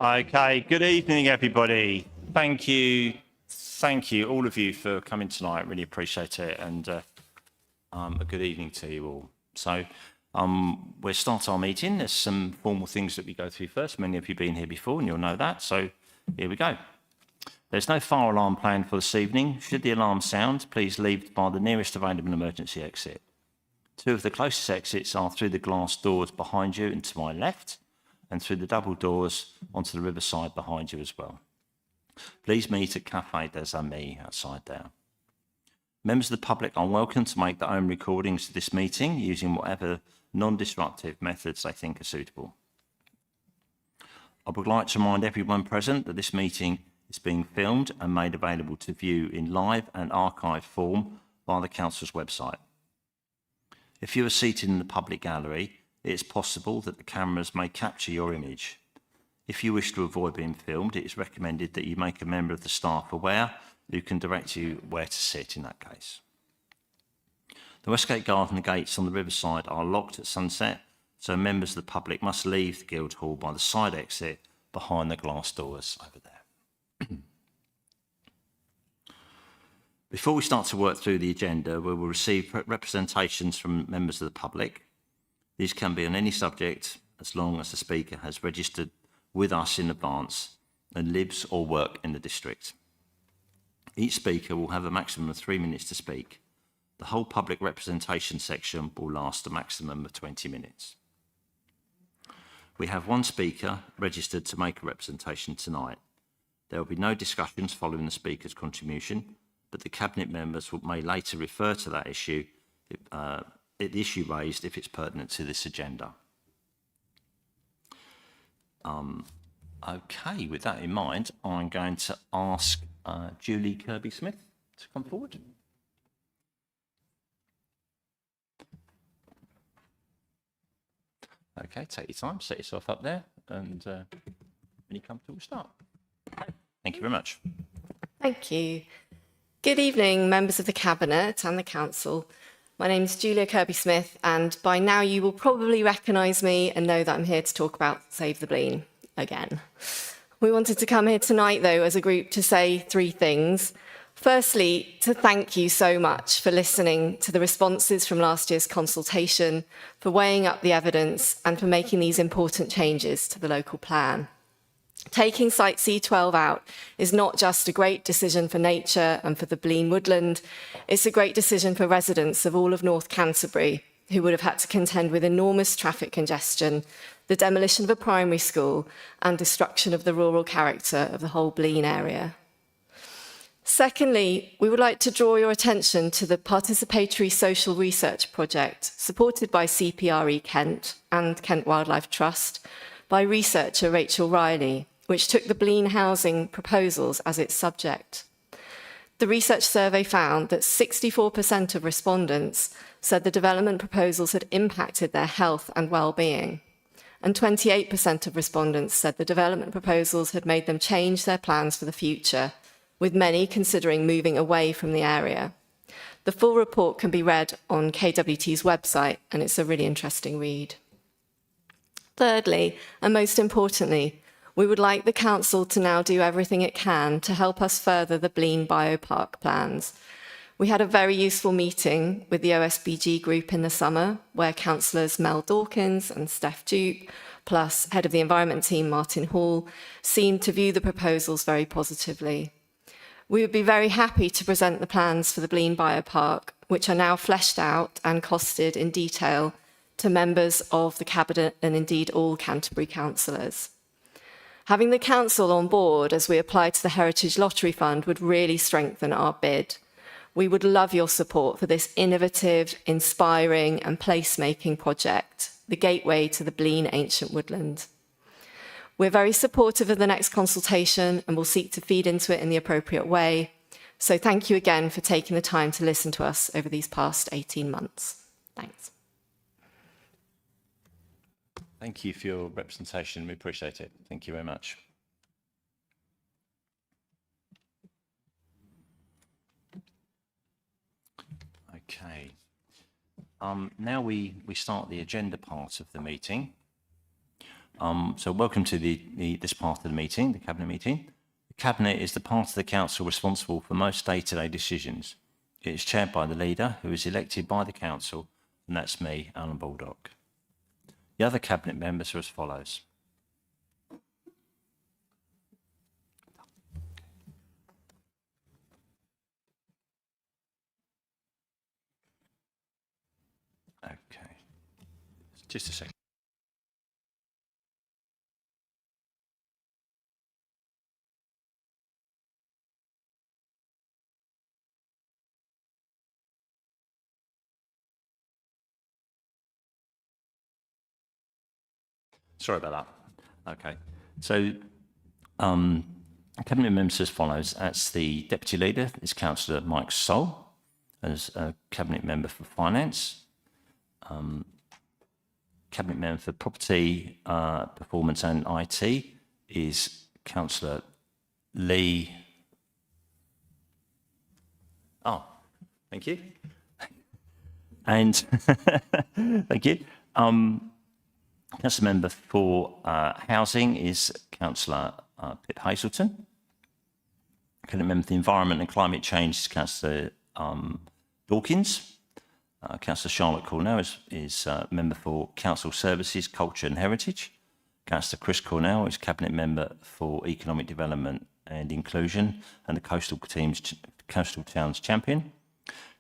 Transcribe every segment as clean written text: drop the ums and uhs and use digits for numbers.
Okay, good evening, everybody. Thank you, all of you for coming tonight. Really appreciate it, and a good evening to you all. So we'll start our meeting. There's some formal things that we go through first. Many of you have been here before, and you'll know that. So here we go. There's no fire alarm planned for this evening. Should the alarm sound, please leave by the nearest available emergency exit. Two of the closest exits are through the glass doors behind you and to my left, and through the double doors onto the riverside behind you as well. Please meet at Café des Amis outside there. Members of the public are welcome to make their own recordings of this meeting using whatever non-disruptive methods they think are suitable. I would like to remind everyone present that this meeting is being filmed and made available to view in live and archived form via the Council's website. If you are seated in the public gallery, it is possible that the cameras may capture your image. If you wish to avoid being filmed, it is recommended that you make a member of the staff aware who can direct you where to sit in that case. The Westgate Garden gates on the riverside are locked at sunset, so members of the public must leave the Guildhall by the side exit behind the glass doors over there. Before we start to work through the agenda, we will receive representations from members of the public. These can be on any subject as long as the speaker has registered with us in advance and lives or works in the district. Each speaker will have a maximum of 3 minutes to speak. The whole public representation section will last a maximum of 20 minutes. We have one speaker registered to make a representation tonight. There will be no discussions following the speaker's contribution, but the Cabinet members may later refer to that issue, the issue raised if it's pertinent to this agenda. Okay, with that in mind, I'm going to ask Julie Kirby-Smith to come forward. Okay, take your time, set yourself up there, and when you come to, we'll start. Thank you very much. Thank you. Good evening, members of the Cabinet and the Council. My name is Julia Kirby-Smith, and by now you will probably recognise me and know that I'm here to talk about Save the Blean again. We wanted to come here tonight, though, as a group to say three things. Firstly, to thank you so much for listening to the responses from last year's consultation, for weighing up the evidence, and for making these important changes to the local plan. Taking Site C12 out is not just a great decision for nature and for the Blean woodland, it's a great decision for residents of all of North Canterbury who would have had to contend with enormous traffic congestion, the demolition of a primary school, and destruction of the rural character of the whole Blean area. Secondly, we would like to draw your attention to the Participatory Social Research Project supported by CPRE Kent and Kent Wildlife Trust by researcher Rachel Riley, which took the Blean housing proposals as its subject. The research survey found that 64% of respondents said the development proposals had impacted their health and well-being, and 28% of respondents said the development proposals had made them change their plans for the future, with many considering moving away from the area. The full report can be read on KWT's website, and it's a really interesting read. Thirdly, and most importantly, we would like the Council to now do everything it can to help us further the Blean Biopark plans. We had a very useful meeting with the OSBG group in the summer, where councillors Mel Dawkins and Steph Dupe, plus head of the environment team Martin Hall, seemed to view the proposals very positively. We would be very happy to present the plans for the Blean Biopark, which are now fleshed out and costed in detail to members of the Cabinet and indeed all Canterbury councillors. Having the Council on board as we apply to the Heritage Lottery Fund would really strengthen our bid. We would love your support for this innovative, inspiring and placemaking project, the gateway to the Blean ancient woodland. We're very supportive of the next consultation and will seek to feed into it in the appropriate way. So thank you again for taking the time to listen to us over these past 18 months. Thanks. Thank you for your representation. We appreciate it. Thank you very much. Okay. Now we start the agenda part of the meeting. So welcome to this part of the meeting, the Cabinet meeting. The Cabinet is the part of the Council responsible for most day-to-day decisions. It is chaired by the leader, who is elected by the Council, and that's me, Alan Baldock. The other Cabinet members are as follows. Okay, just a second. Sorry about that. Okay, so Cabinet members as follows. As the Deputy Leader is Councillor Mike Soul, as a Cabinet Member for Finance, Cabinet Member for Property, Performance and IT is Councillor Lee. Oh, thank you. And thank you. Council Member for Housing is Councillor Pip Hazelton. Cabinet Member for the Environment and Climate Change is Councillor Dawkins. Councillor Charlotte Cornell is Member for Council Services, Culture and Heritage. Councillor Chris Cornell is Cabinet Member for Economic Development and Inclusion and the Coastal Towns Champion.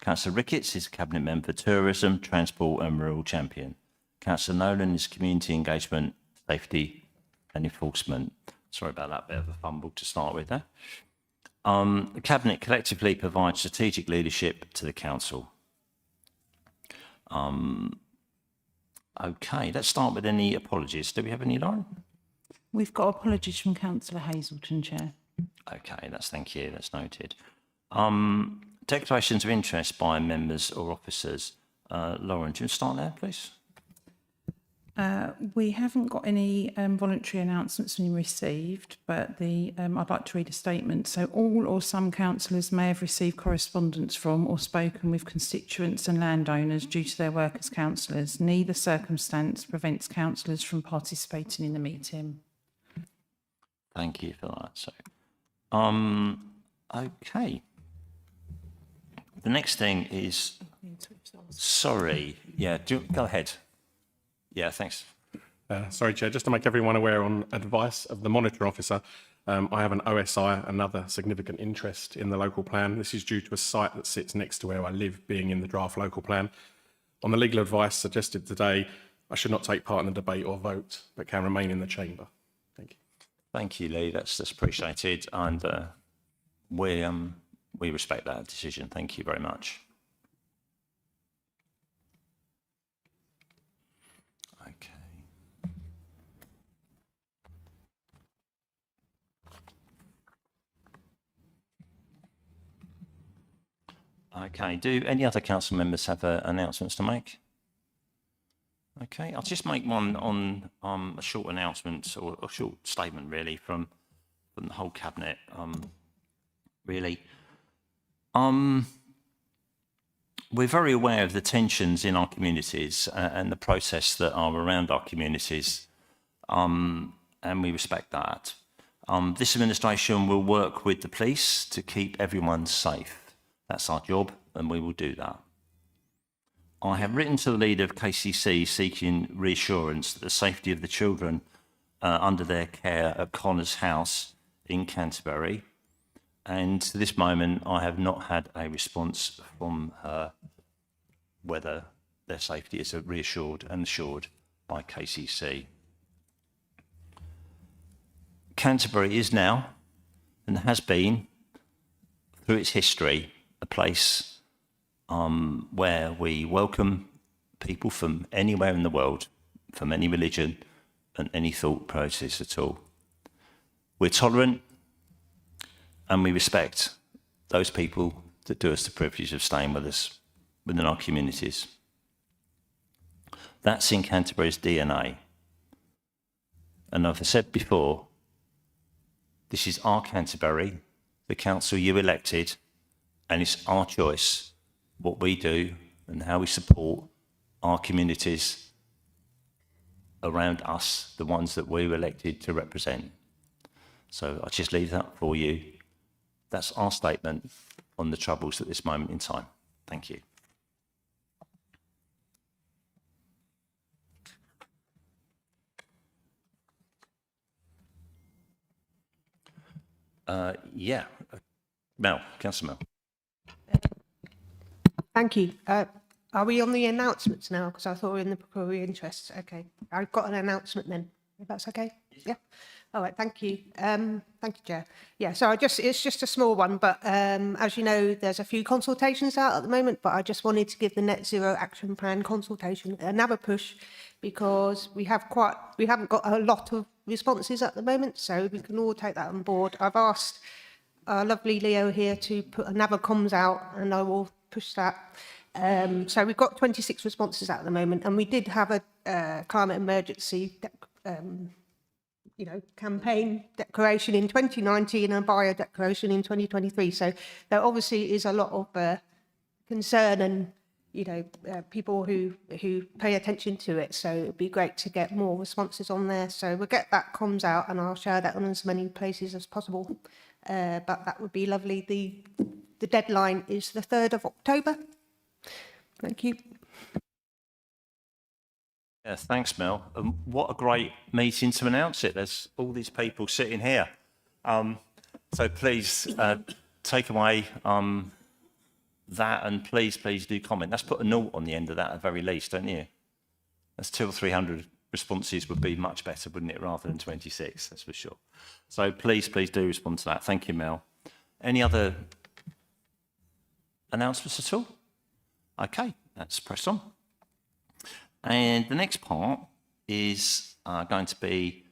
Councillor Ricketts is Cabinet Member for Tourism, Transport and Rural Champion. Councillor Nolan is Community Engagement, Safety and Enforcement. Sorry about that bit of a fumble to start with there. The Cabinet collectively provides strategic leadership to the Council. Okay, let's start with any apologies. Do we have any, Lauren? We've got apologies from Councillor Hazelton, Chair. Okay, thank you, that's noted. Declarations of interest by members or officers. Lauren, do you want to start there, please? We haven't got any voluntary announcements been received, but I'd like to read a statement. So all or some councillors may have received correspondence from or spoken with constituents and landowners due to their work as councillors. Neither circumstance prevents councillors from participating in the meeting. Thank you for that. So, okay. The next thing is, sorry, yeah, go ahead. Yeah, thanks. Sorry, Chair, just to make everyone aware, on advice of the Monitor Officer, I have an OSI, another significant interest in the local plan. This is due to a site that sits next to where I live, being in the draft local plan. On the legal advice suggested today, I should not take part in the debate or vote, but can remain in the chamber. Thank you. Thank you, Lee. That's appreciated, and we respect that decision. Thank you very much. Okay. Okay, do any other council members have announcements to make? Okay, I'll just make one on a short announcement or a short statement really from the whole cabinet. Really, we're very aware of the tensions in our communities and the protests that are around our communities, and we respect that. This administration will work with the police to keep everyone safe. That's our job, and we will do that. I have written to the leader of KCC seeking reassurance that the safety of the children under their care at Connor's house in Canterbury, and to this moment I have not had a response from her whether their safety is reassured and assured by KCC. Canterbury is now, and has been through its history, a place where we welcome people from anywhere in the world, from any religion and any thought process at all. We're tolerant and we respect those people that do us the privilege of staying with us within our communities. That's in Canterbury's DNA. And as I said before, this is our Canterbury, the council you elected, and it's our choice what we do and how we support our communities around us, the ones that we were elected to represent. So I just leave that for you. That's our statement on the troubles at this moment in time. Thank you. Yeah, Mel, Councillor Mel. Thank you. Are we on the announcements now? Because I thought we were in the peculiar interests. Okay, I've got an announcement then, if that's okay. Yeah. All right. Thank you. Thank you, Chair. Yeah. So it's just a small one, but as you know, there's a few consultations out at the moment. But I just wanted to give the Net Zero Action Plan consultation another push, because we haven't got a lot of responses at the moment. So we can all take that on board. I've asked lovely Leo here to put another comms out, and I will push that. So we've got 26 responses at the moment, and we did have a climate emergency campaign declaration in 2019 and a bio declaration in 2023. So there obviously is a lot of concern and people who pay attention to it. So it'd be great to get more responses on there. So we'll get that comms out, and I'll share that on as many places as possible. But that would be lovely. The deadline is the 3rd of October. Thank you. Yeah, thanks, Mel. What a great meeting to announce it. There's all these people sitting here. So please take away that, and please do comment. Let's put a note on the end of that at the very least, don't you? That's 200 or 300 responses would be much better, wouldn't it, rather than 26, that's for sure. So please do respond to that. Thank you, Mel. Any other announcements at all? Okay, let's press on. And the next part is going to be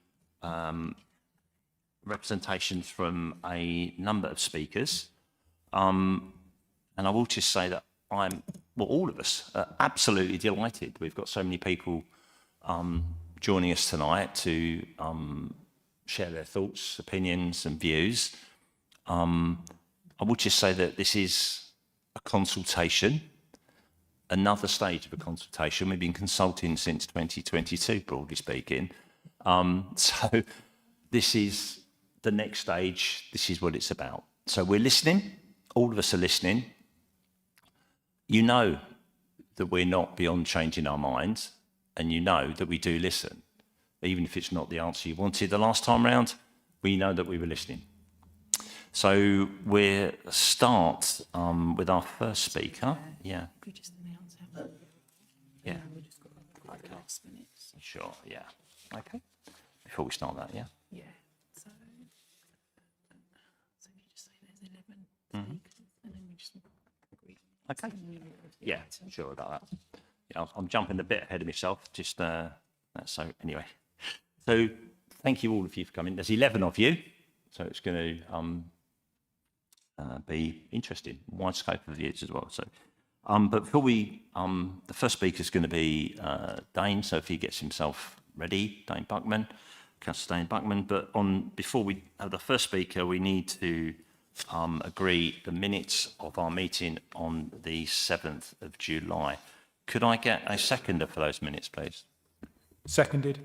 representations from a number of speakers. And I will just say that all of us are absolutely delighted. We've got so many people joining us tonight to share their thoughts, opinions and views. I will just say that this is a consultation, another stage of a consultation. We've been consulting since 2022, broadly speaking. So this is the next stage. This is what it's about. So we're listening. All of us are listening. You know that we're not beyond changing our minds, and you know that we do listen. Even if it's not the answer you wanted the last time round, we know that we were listening. So we'll start with our first speaker. Yeah. Yeah. Okay. Sure, yeah. Okay. Before we start that, yeah? Yeah. So if you just say there's 11 speakers, and then we just agree. Okay. Yeah, sure about that. Yeah, I'm jumping a bit ahead of myself, just so anyway. So thank you all of you for coming. There's 11 of you, so it's going to be interesting, wide scope of views as well. So, but before we, the first speaker is going to be Dane. So if he gets himself ready, Dane Buckman, Councillor Dane Buckman. But before we have the first speaker, we need to agree the minutes of our meeting on the 7th of July. Could I get a seconder for those minutes, please? Seconded.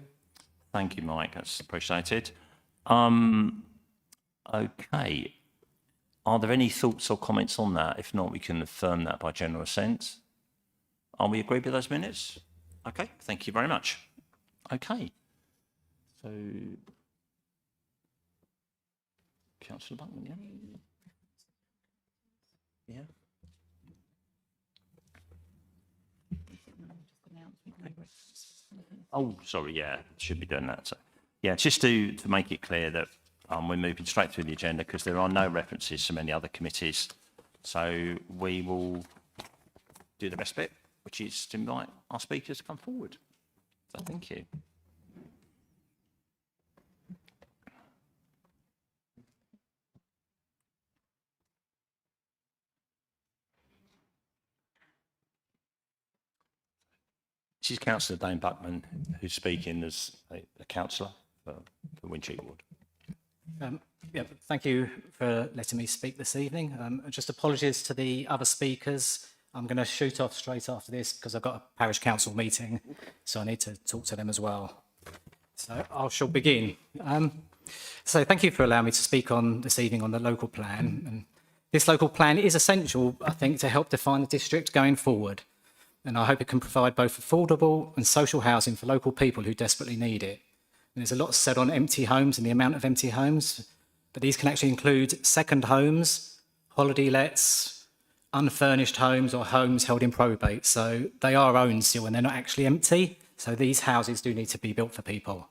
Thank you, Mike. That's appreciated. Okay. Are there any thoughts or comments on that? If not, we can affirm that by general assent. Are we agreed with those minutes? Okay. Thank you very much. Okay. So, Councillor Buckman, yeah? Yeah. Oh, sorry, yeah, should be doing that. So, yeah, just to make it clear that we're moving straight through the agenda because there are no references from any other committees. So we will do the best bit, which is to invite our speakers to come forward. So thank you. This is Councillor Dane Buckman, who's speaking as a councillor for Wincheat Ward. Yeah, thank you for letting me speak this evening. Just apologies to the other speakers. I'm going to shoot off straight after this because I've got a parish council meeting, so I need to talk to them as well. So I shall begin. So thank you for allowing me to speak on this evening on the local plan. And this local plan is essential, I think, to help define the district going forward. And I hope it can provide both affordable and social housing for local people who desperately need it. And there's a lot said on empty homes and the amount of empty homes, but these can actually include second homes, holiday lets, unfurnished homes or homes held in probate. So they are owned still and they're not actually empty. So these houses do need to be built for people.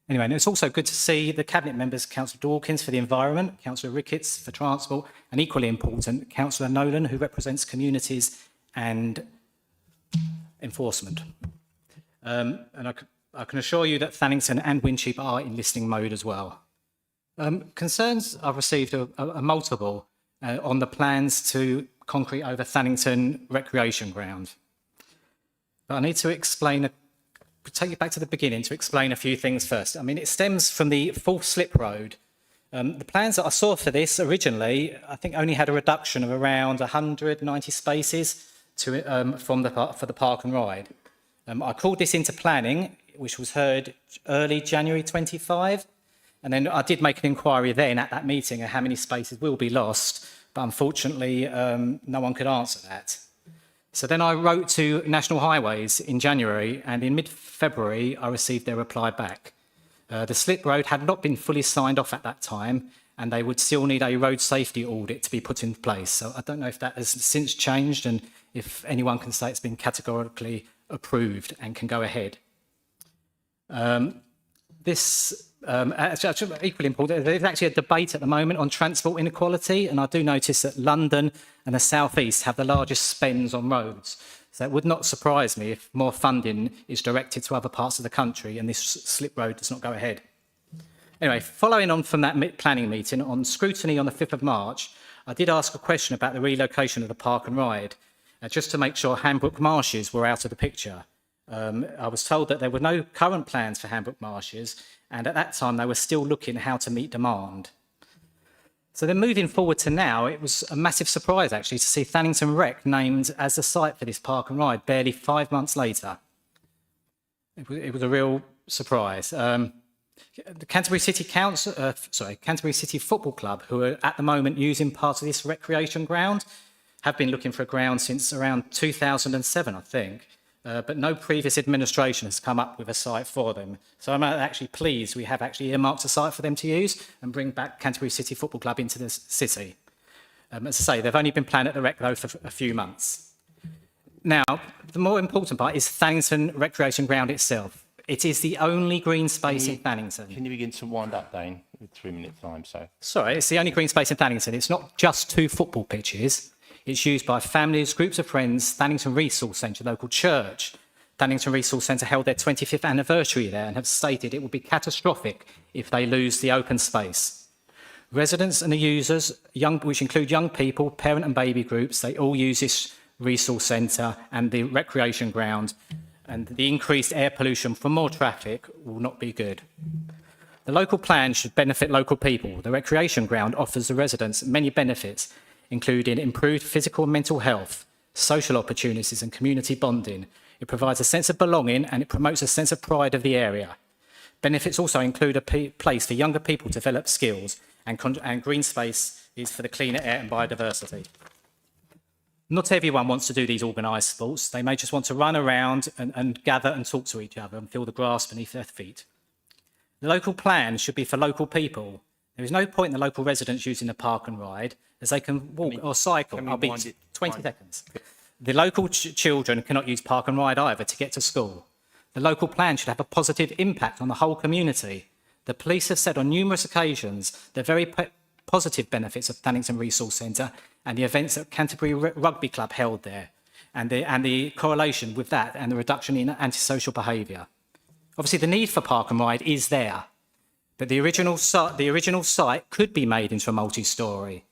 Anyway, and it's also good to see the Cabinet members, Councillor Dawkins for the environment, Councillor Ricketts for transport, and equally important, Councillor Nolan, who represents communities and enforcement. And I can assure you that Thannington and Wincheap are in listing mode as well. Concerns I've received are multiple on the plans to concrete over Thannington recreation ground. But I need to take you back to the beginning to explain a few things first. I mean, it stems from the full slip road. The plans that I saw for this originally, I think only had a reduction of around 190 spaces for the park and ride. I called this into planning, which was heard early January 25. And then I did make an inquiry then at that meeting of how many spaces will be lost. But unfortunately, no one could answer that. So then I wrote to National Highways in January, and in mid-February, I received their reply back. The slip road had not been fully signed off at that time, and they would still need a road safety audit to be put in place. So I don't know if that has since changed and if anyone can say it's been categorically approved and can go ahead. Actually, equally important, there's actually a debate at the moment on transport inequality, and I do notice that London and the South East have the largest spends on roads. So it would not surprise me if more funding is directed to other parts of the country and this slip road does not go ahead. Anyway, following on from that planning meeting, on scrutiny on the 5th of March, I did ask a question about the relocation of the park and ride, just to make sure Hanbrook Marshes were out of the picture. I was told that there were no current plans for Hanbrook Marshes, and at that time they were still looking how to meet demand. So then moving forward to now, it was a massive surprise actually to see Thannington Rec named as the site for this park and ride barely 5 months later. It was a real surprise. The Canterbury City Canterbury City Football Club, who are at the moment using part of this recreation ground, have been looking for a ground since around 2007, I think. But no previous administration has come up with a site for them. So I'm actually pleased we have actually earmarked a site for them to use and bring back Canterbury City Football Club into the city. As I say, they've only been planned at the Rec though for a few months. Now, the more important part is Thannington Recreation Ground itself. It is the only green space in Thannington. Can you begin to wind up, Dane, with 3 minutes time? So. Sorry, it's the only green space in Thannington. It's not just 2 football pitches. It's used by families, groups of friends, Thannington Resource Centre, local church. Thannington Resource Centre held their 25th anniversary there and have stated it would be catastrophic if they lose the open space. Residents and the users, which include young people, parent and baby groups, they all use this resource centre and the recreation ground, and the increased air pollution from more traffic will not be good. The local plan should benefit local people. The recreation ground offers the residents many benefits, including improved physical and mental health, social opportunities and community bonding. It provides a sense of belonging and it promotes a sense of pride of the area. Benefits also include a place for younger people to develop skills, and green space is for the cleaner air and biodiversity. Not everyone wants to do these organised sports. They may just want to run around and gather and talk to each other and feel the grass beneath their feet. The local plan should be for local people. There is no point in the local residents using the park and ride, as they can walk or cycle. I'll be 20 seconds. The local children cannot use park and ride either to get to school. The local plan should have a positive impact on the whole community. The police have said on numerous occasions the very positive benefits of Thannington Resource Centre and the events that Canterbury Rugby Club held there, and the correlation with that and the reduction in antisocial behaviour. Obviously, the need for park and ride is there, but the original site could be made into a multi-storey.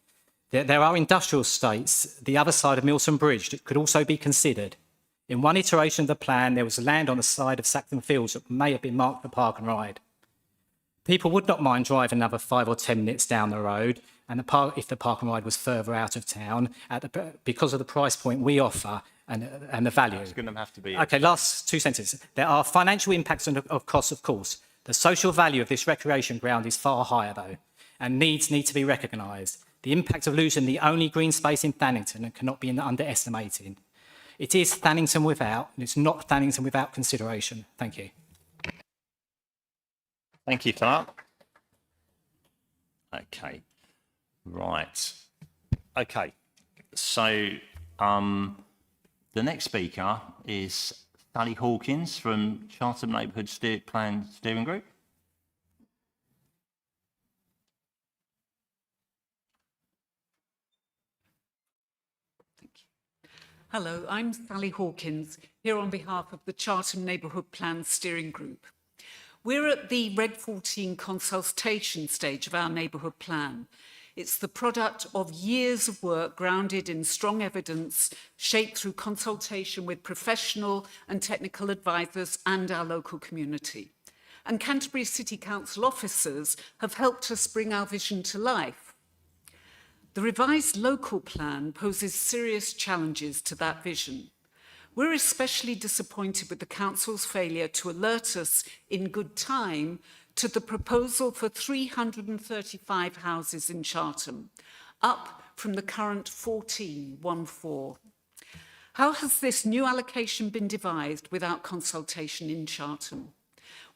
There are industrial estates, the other side of Milton Bridge, that could also be considered. In one iteration of the plan, there was land on the side of Sackton Fields that may have been marked for park and ride. People would not mind driving another 5 or 10 minutes down the road, and if the park and ride was further out of town, because of the price point we offer, and the value. It's going to have to be. Okay, last 2 sentences. There are financial impacts and of costs, of course. The social value of this recreation ground is far higher, though, and needs need to be recognised. The impact of losing the only green space in Thannington cannot be underestimated. It is Thannington without, and it's not Thannington without consideration. Thank you. Thank you for that. Okay, right. Okay, so the next speaker is Sally Hawkins from Chartered Neighbourhood Plan Steering Group. Hello, I'm Sally Hawkins, here on behalf of the Chartham Neighbourhood Plan Steering Group. We're at the Reg 14 consultation stage of our neighbourhood plan. It's the product of years of work grounded in strong evidence, shaped through consultation with professional and technical advisors and our local community. And Canterbury City Council officers have helped us bring our vision to life. The revised local plan poses serious challenges to that vision. We're especially disappointed with the Council's failure to alert us in good time to the proposal for 335 houses in Chartham, up from the current 14. How has this new allocation been devised without consultation in Chartham?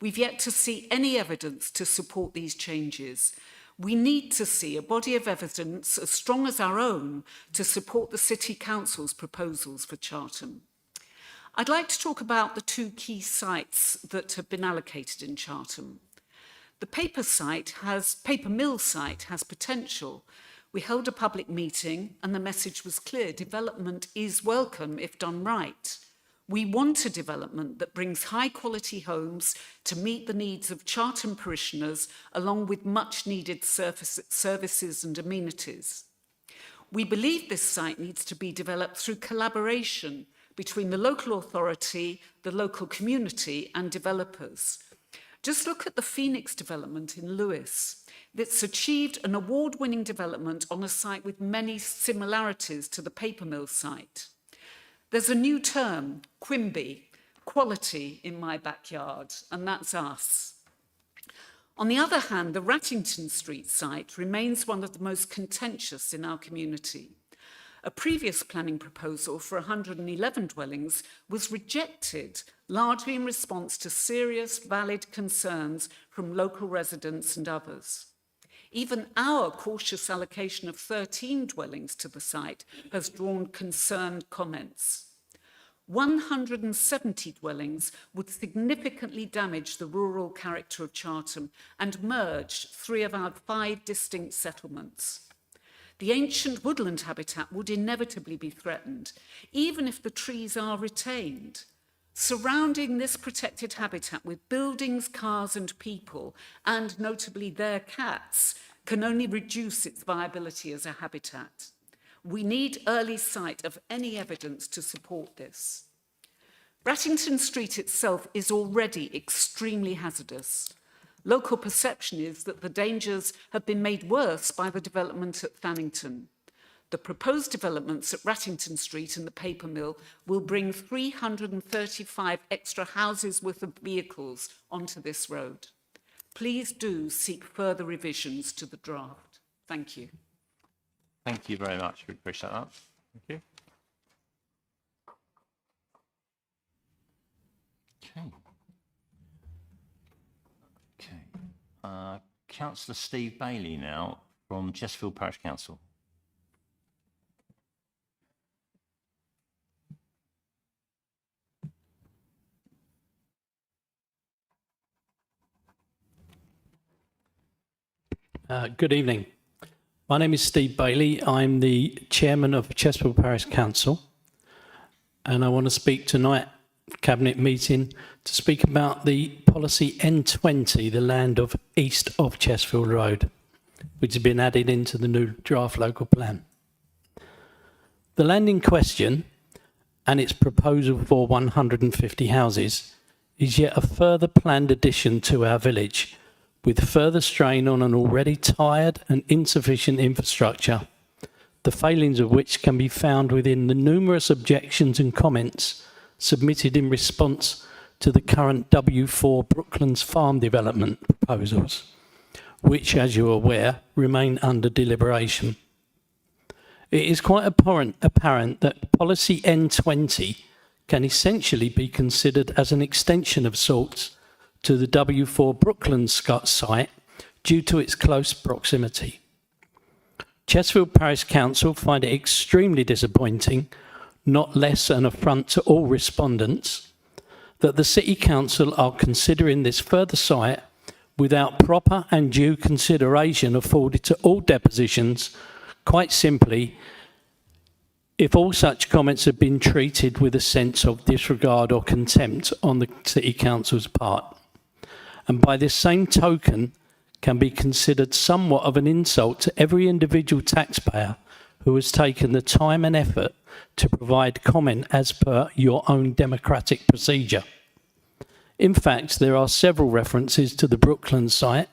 We've yet to see any evidence to support these changes. We need to see a body of evidence as strong as our own to support the City Council's proposals for Chartham. I'd like to talk about the 2 key sites that have been allocated in Chartham. The paper mill site has potential. We held a public meeting and the message was clear. Development is welcome if done right. We want a development that brings high quality homes to meet the needs of Chartham parishioners, along with much needed services and amenities. We believe this site needs to be developed through collaboration between the local authority, the local community and developers. Just look at the Phoenix development in Lewis. It's achieved an award-winning development on a site with many similarities to the paper mill site. There's a new term, QIMBY, quality in my backyard, and that's us. On the other hand, the Rattington Street site remains one of the most contentious in our community. A previous planning proposal for 111 dwellings was rejected, largely in response to serious, valid concerns from local residents and others. Even our cautious allocation of 13 dwellings to the site has drawn concerned comments. 170 dwellings would significantly damage the rural character of Chartham and merge 3 of our 5 distinct settlements. The ancient woodland habitat would inevitably be threatened, even if the trees are retained. Surrounding this protected habitat with buildings, cars and people, and notably their cats, can only reduce its viability as a habitat. We need early sight of any evidence to support this. Rattington Street itself is already extremely hazardous. Local perception is that the dangers have been made worse by the development at Thannington. The proposed developments at Rattington Street and the paper mill will bring 335 extra houses worth of vehicles onto this road. Please do seek further revisions to the draft. Thank you. Thank you very much. We appreciate that. Thank you. Okay. Councillor Steve Bailey now from Chesterfield Parish Council. Good evening. My name is Steve Bailey. I'm the chairman of Chesterfield Parish Council, and I want to speak tonight, Cabinet meeting, to speak about the policy N20, the land of east of Chesterfield Road, which has been added into the new draft local plan. The land in question and its proposal for 150 houses is yet a further planned addition to our village, with further strain on an already tired and insufficient infrastructure the failings of which can be found within the numerous objections and comments submitted in response to the current W4 Brooklands farm development proposals, which, as you're aware, remain under deliberation. It is quite apparent that policy N20 can essentially be considered as an extension of sorts to the W4 Brooklands site due to its close proximity. Chesterfield Parish Council find it extremely disappointing, not less an affront to all respondents, that the City Council are considering this further site without proper and due consideration afforded to all depositions. Quite simply, if all such comments have been treated with a sense of disregard or contempt on the City Council's part, and by this same token can be considered somewhat of an insult to every individual taxpayer who has taken the time and effort to provide comment as per your own democratic procedure. In fact, there are several references to the Brooklands site.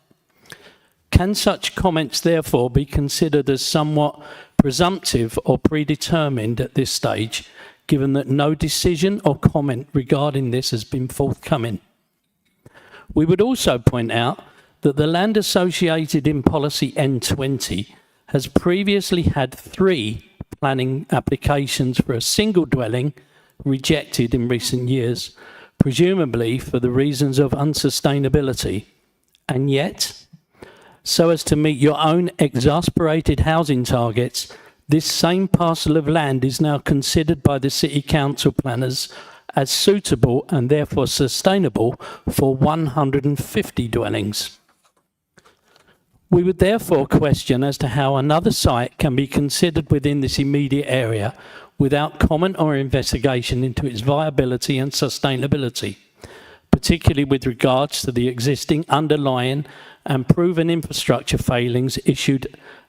Can such comments therefore be considered as somewhat presumptive or predetermined at this stage, given that no decision or comment regarding this has been forthcoming? We would also point out that the land associated in policy N20 has previously had 3 planning applications for a single dwelling rejected in recent years, presumably for the reasons of unsustainability. And yet, so as to meet your own exasperated housing targets, this same parcel of land is now considered by the City Council planners as suitable and therefore sustainable for 150 dwellings. We would therefore question as to how another site can be considered within this immediate area without comment or investigation into its viability and sustainability, particularly with regards to the existing underlying and proven infrastructure failings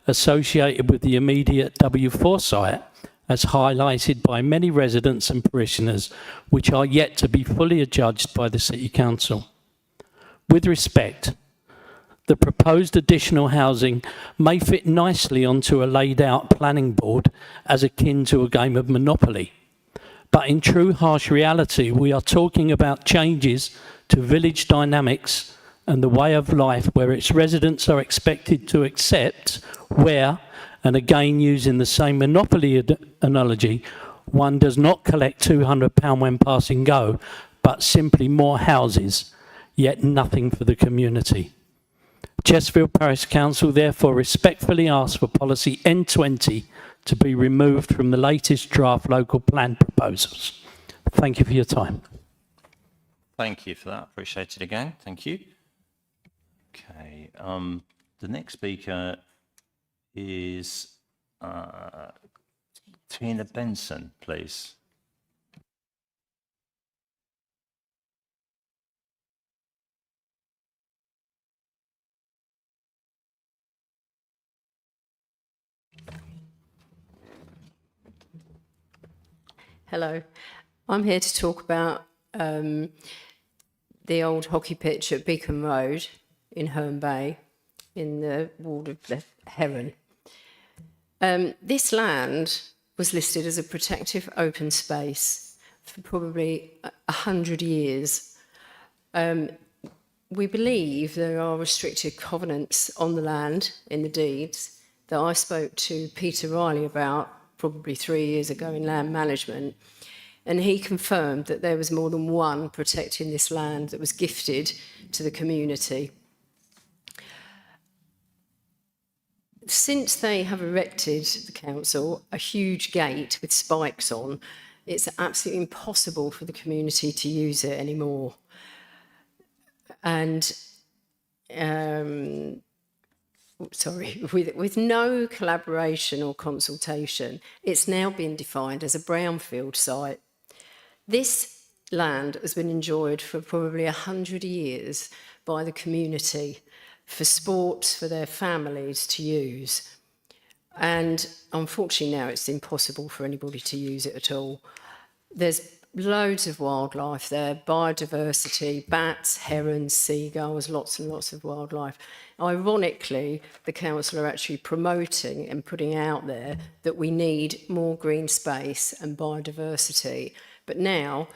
associated with the immediate W4 site, as highlighted by many residents and parishioners, which are yet to be fully adjudged by the City Council. With respect, the proposed additional housing may fit nicely onto a laid out planning board as akin to a game of Monopoly. But in true harsh reality, we are talking about changes to village dynamics and the way of life where its residents are expected to accept where, and again using the same Monopoly analogy, one does not collect £200 when passing go, but simply more houses, yet nothing for the community. Chesterfield Parish Council therefore respectfully asks for policy N20 to be removed from the latest draft local plan proposals. Thank you for your time. Thank you for that. Appreciate it again. Thank you. Okay. The next speaker is Tina Benson, please. Hello, I'm here to talk about the old hockey pitch at Beacon Road in Herne Bay in the ward of the Heron. This land was listed as a protective open space for probably 100 years. We believe there are restricted covenants on the land in the deeds that I spoke to Peter Riley about probably 3 years ago in land management, and he confirmed that there was more than one protecting this land that was gifted to the community. Since they have erected, the council, a huge gate with spikes on, it's absolutely impossible for the community to use it anymore. And with no collaboration or consultation, it's now been defined as a brownfield site. This land has been enjoyed for probably 100 years by the community for sports, for their families to use. And unfortunately now it's impossible for anybody to use it at all. There's loads of wildlife there, biodiversity, bats, herons, seagulls, lots and lots of wildlife. Ironically, the council are actually promoting and putting out there that we need more green space and biodiversity, but now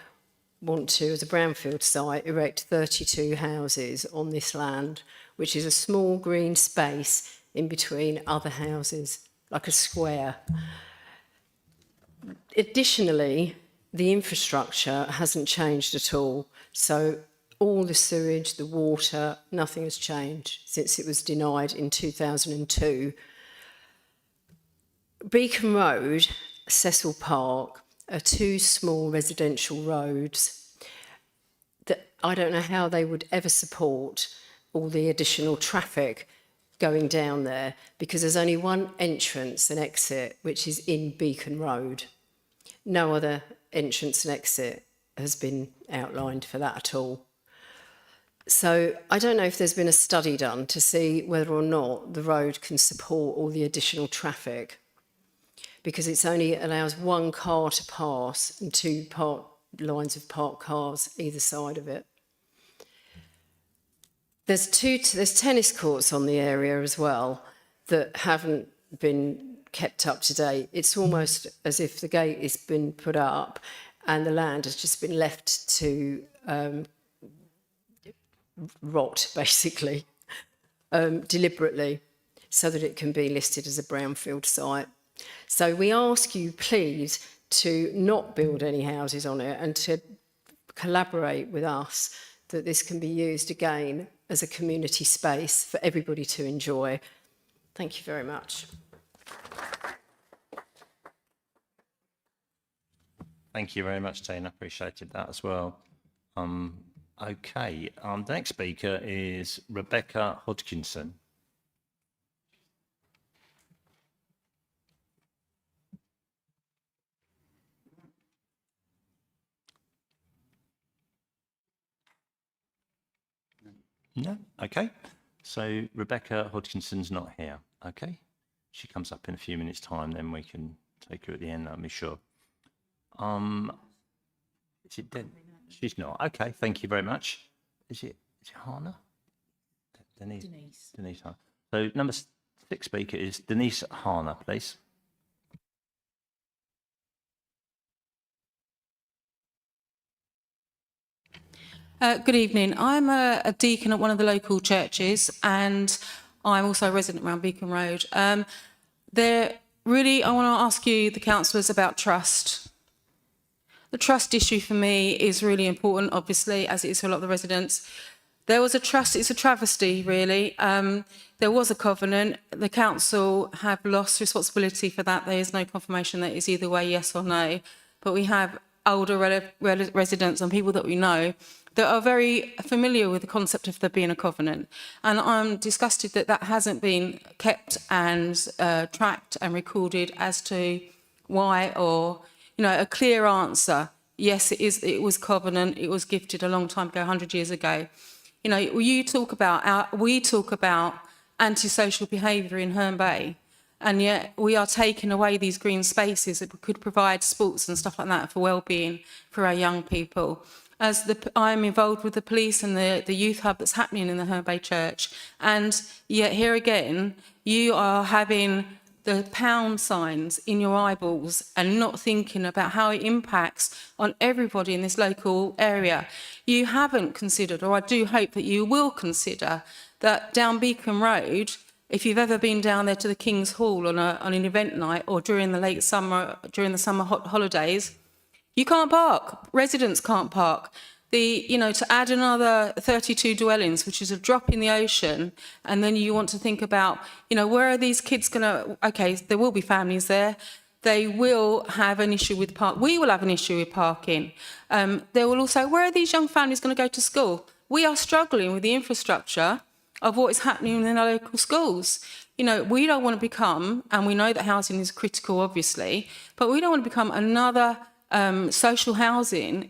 want to, as a brownfield site, erect 32 houses on this land, which is a small green space in between other houses, like a square. Additionally, the infrastructure hasn't changed at all. So all the sewage, the water, nothing has changed since it was denied in 2002. Beacon Road, Cecil Park, are two small residential roads that I don't know how they would ever support all the additional traffic going down there, because there's only one entrance and exit, which is in Beacon Road. No other entrance and exit has been outlined for that at all. So I don't know if there's been a study done to see whether or not the road can support all the additional traffic, because it's only allows one car to pass and two lines of parked cars either side of it. There's tennis courts on the area as well that haven't been kept up to date. It's almost as if the gate has been put up and the land has just been left to rot, basically, deliberately, so that it can be listed as a brownfield site. So we ask you, please, to not build any houses on it and to collaborate with us that this can be used again as a community space for everybody to enjoy. Thank you very much. Thank you very much, Tina. Appreciated that as well. Okay, the next speaker is Rebecca Hodgkinson. No? Okay. So Rebecca Hodgkinson's not here. Okay. She comes up in a few minutes' time, then we can take her at the end, I'm sure. Is it dead? She's not. Okay, thank you very much. Is it Hannah? Denise. Denise Hannah. So number 6 speaker is Denise Hannah, please. Good evening. I'm a deacon at one of the local churches, and I'm also a resident around Beacon Road. I want to ask you, the councillors, about trust. The trust issue for me is really important, obviously, as it is for a lot of the residents. There was a trust, it's a travesty, really. There was a covenant. The council have lost responsibility for that. There is no confirmation that it's either way, yes or no. But we have older residents and people that we know that are very familiar with the concept of there being a covenant. And I'm disgusted that that hasn't been kept and tracked and recorded as to why, or, you know, a clear answer. Yes, it was covenant, it was gifted a long time ago, 100 years ago. You know, we talk about antisocial behaviour in Herne Bay, and yet we are taking away these green spaces that could provide sports and stuff like that for well-being for our young people. I'm involved with the police and the youth hub that's happening in the Herne Bay Church, and yet here again, you are having the pound signs in your eyeballs and not thinking about how it impacts on everybody in this local area. You haven't considered, or I do hope that you will consider, that down Beacon Road, if you've ever been down there to the King's Hall on an event night or during the summer holidays, you can't park. Residents can't park. To add another 32 dwellings, which is a drop in the ocean, and then you want to think about, where are these kids going to... OK, there will be families there. They will have an issue with we will have an issue with parking. They will also, where are these young families going to go to school? We are struggling with the infrastructure of what is happening in our local schools. We don't want to become, and we know that housing is critical, obviously, but we don't want to become another... social housing,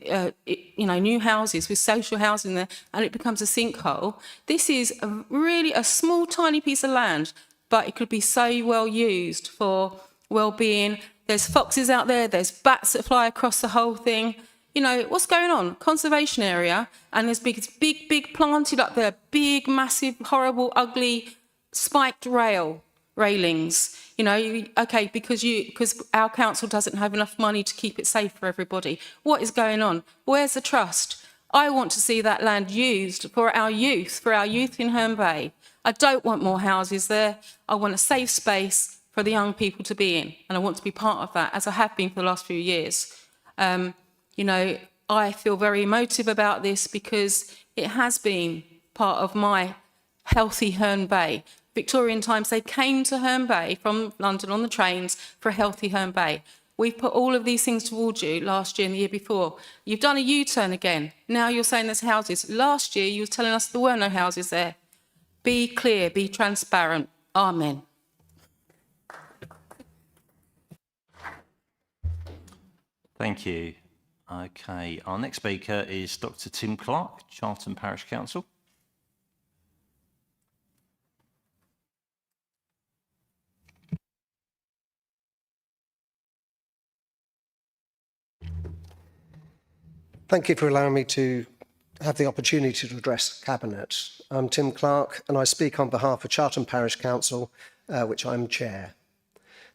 new houses with social housing there, and it becomes a sinkhole. This is really a small, tiny piece of land, but it could be so well used for well-being. There's foxes out there, there's bats that fly across the whole thing. You know, what's going on? Conservation area, and there's big planted up there, big, massive, horrible, ugly, spiked railings. You know, okay, because our council doesn't have enough money to keep it safe for everybody. What is going on? Where's the trust? I want to see that land used for our youth in Herne Bay. I don't want more houses there. I want a safe space for the young people to be in, and I want to be part of that, as I have been for the last few years. You know, I feel very emotive about this because it has been part of my healthy Herne Bay. Victorian times, they came to Herne Bay from London on the trains for a healthy Herne Bay. We've put all of these things towards you last year and the year before. You've done a U-turn again. Now you're saying there's houses. Last year, you were telling us there were no houses there. Be clear, be transparent. Amen. Thank you. Okay, our next speaker is Dr. Tim Clark, Charlton Parish Council. Thank you for allowing me to have the opportunity to address Cabinet. I'm Tim Clark and I speak on behalf of Charlton Parish Council, which I'm chair.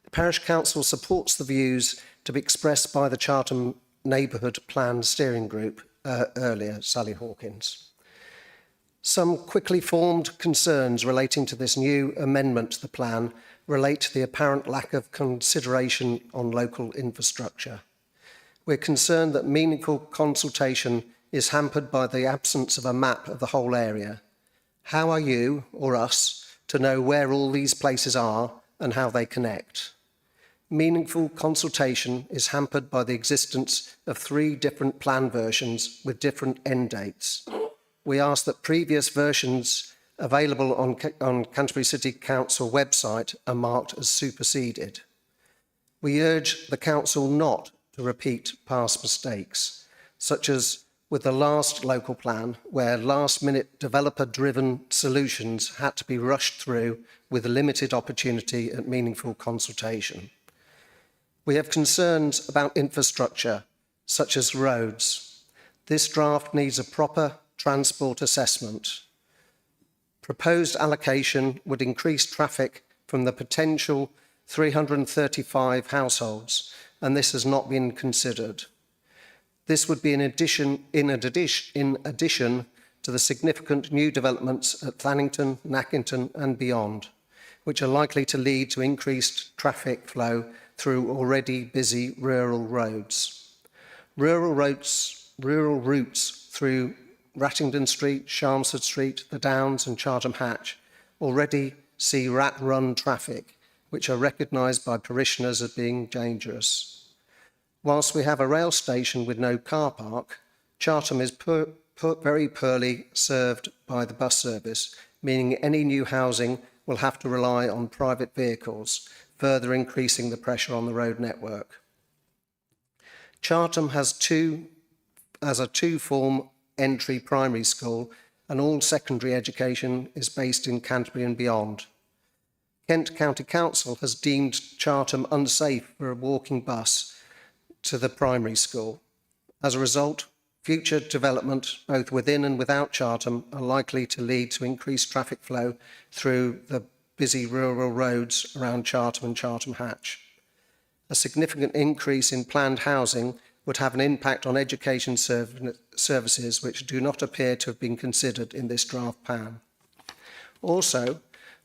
The Parish Council supports the views to be expressed by the Charlton Neighbourhood Plan Steering Group earlier, Sally Hawkins. Some quickly formed concerns relating to this new amendment to the plan relate to the apparent lack of consideration on local infrastructure. We're concerned that meaningful consultation is hampered by the absence of a map of the whole area. How are you, or us, to know where all these places are and how they connect? Meaningful consultation is hampered by the existence of 3 different plan versions with different end dates. We ask that previous versions available on Canterbury City Council website are marked as superseded. We urge the Council not to repeat past mistakes, such as with the last local plan, where last-minute developer-driven solutions had to be rushed through with limited opportunity at meaningful consultation. We have concerns about infrastructure, such as roads. This draft needs a proper transport assessment. Proposed allocation would increase traffic from the potential 335 households, and this has not been considered. This would be in addition to the significant new developments at Flannington, Nackington and beyond, which are likely to lead to increased traffic flow through already busy rural roads. Rural routes through Rattington Street, Chelmsford Street, the Downs and Chartham Hatch already see rat-run traffic, which are recognised by parishioners as being dangerous. Whilst we have a rail station with no car park, Chartham is very poorly served by the bus service, meaning any new housing will have to rely on private vehicles, further increasing the pressure on the road network. Chartham has a 2-form entry primary school, and all secondary education is based in Canterbury and beyond. Kent County Council has deemed Chartham unsafe for a walking bus to the primary school. As a result, future development, both within and without Chartham, are likely to lead to increased traffic flow through the busy rural roads around Chartham and Chartham Hatch. A significant increase in planned housing would have an impact on education services which do not appear to have been considered in this draft plan. Also,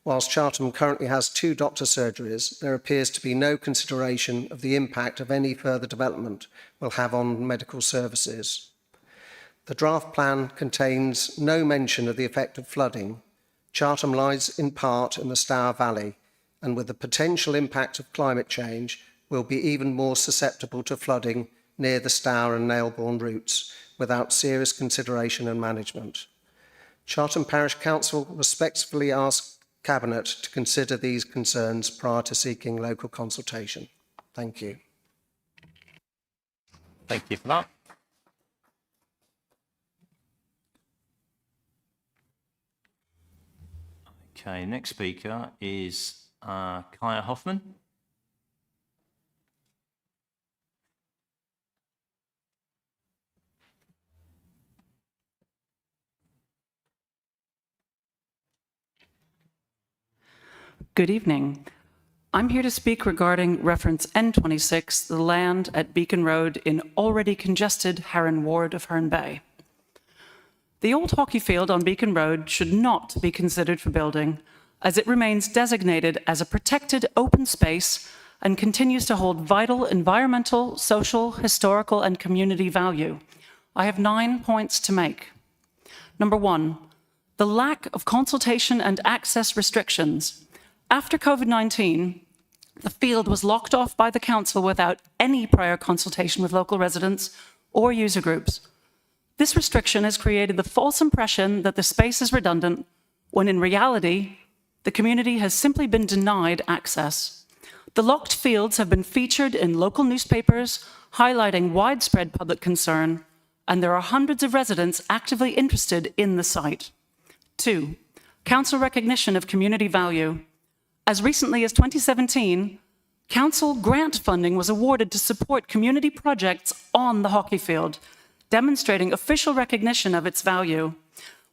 whilst Chartham currently has 2 doctor surgeries, there appears to be no consideration of the impact of any further development will have on medical services. The draft plan contains no mention of the effect of flooding. Chartham lies in part in the Stour Valley, and with the potential impact of climate change, will be even more susceptible to flooding near the Stour and Nailbourne routes without serious consideration and management. Chartham Parish Council respectfully asks Cabinet to consider these concerns prior to seeking local consultation. Thank you. Thank you for that. Okay, next speaker is Kaya Hoffman. Good Good evening. I'm here to speak regarding reference N26, the land at Beacon Road in already congested Heron Ward of Herne Bay. The old hockey field on Beacon Road should not be considered for building, as it remains designated as a protected open space and continues to hold vital environmental, social, historical, and community value. I have 9 points to make. Number 1, the lack of consultation and access restrictions. After COVID-19, the field was locked off by the council without any prior consultation with local residents or user groups. This restriction has created the false impression that the space is redundant, when in reality, the community has simply been denied access. The locked fields have been featured in local newspapers, highlighting widespread public concern, and there are hundreds of residents actively interested in the site. 2, council recognition of community value. As recently as 2017, council grant funding was awarded to support community projects on the hockey field, demonstrating official recognition of its value.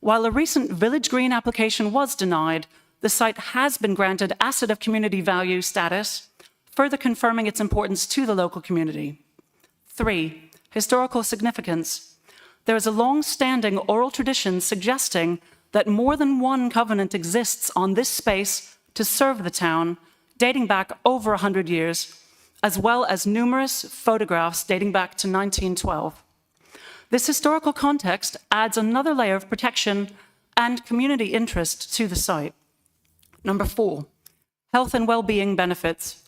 While a recent Village Green application was denied, the site has been granted Asset of Community Value status, further confirming its importance to the local community. 3, historical significance. There is a long-standing oral tradition suggesting that more than one covenant exists on this space to serve the town, dating back over 100 years, as well as numerous photographs dating back to 1912. This historical context adds another layer of protection and community interest to the site. Number 4, health and well-being benefits.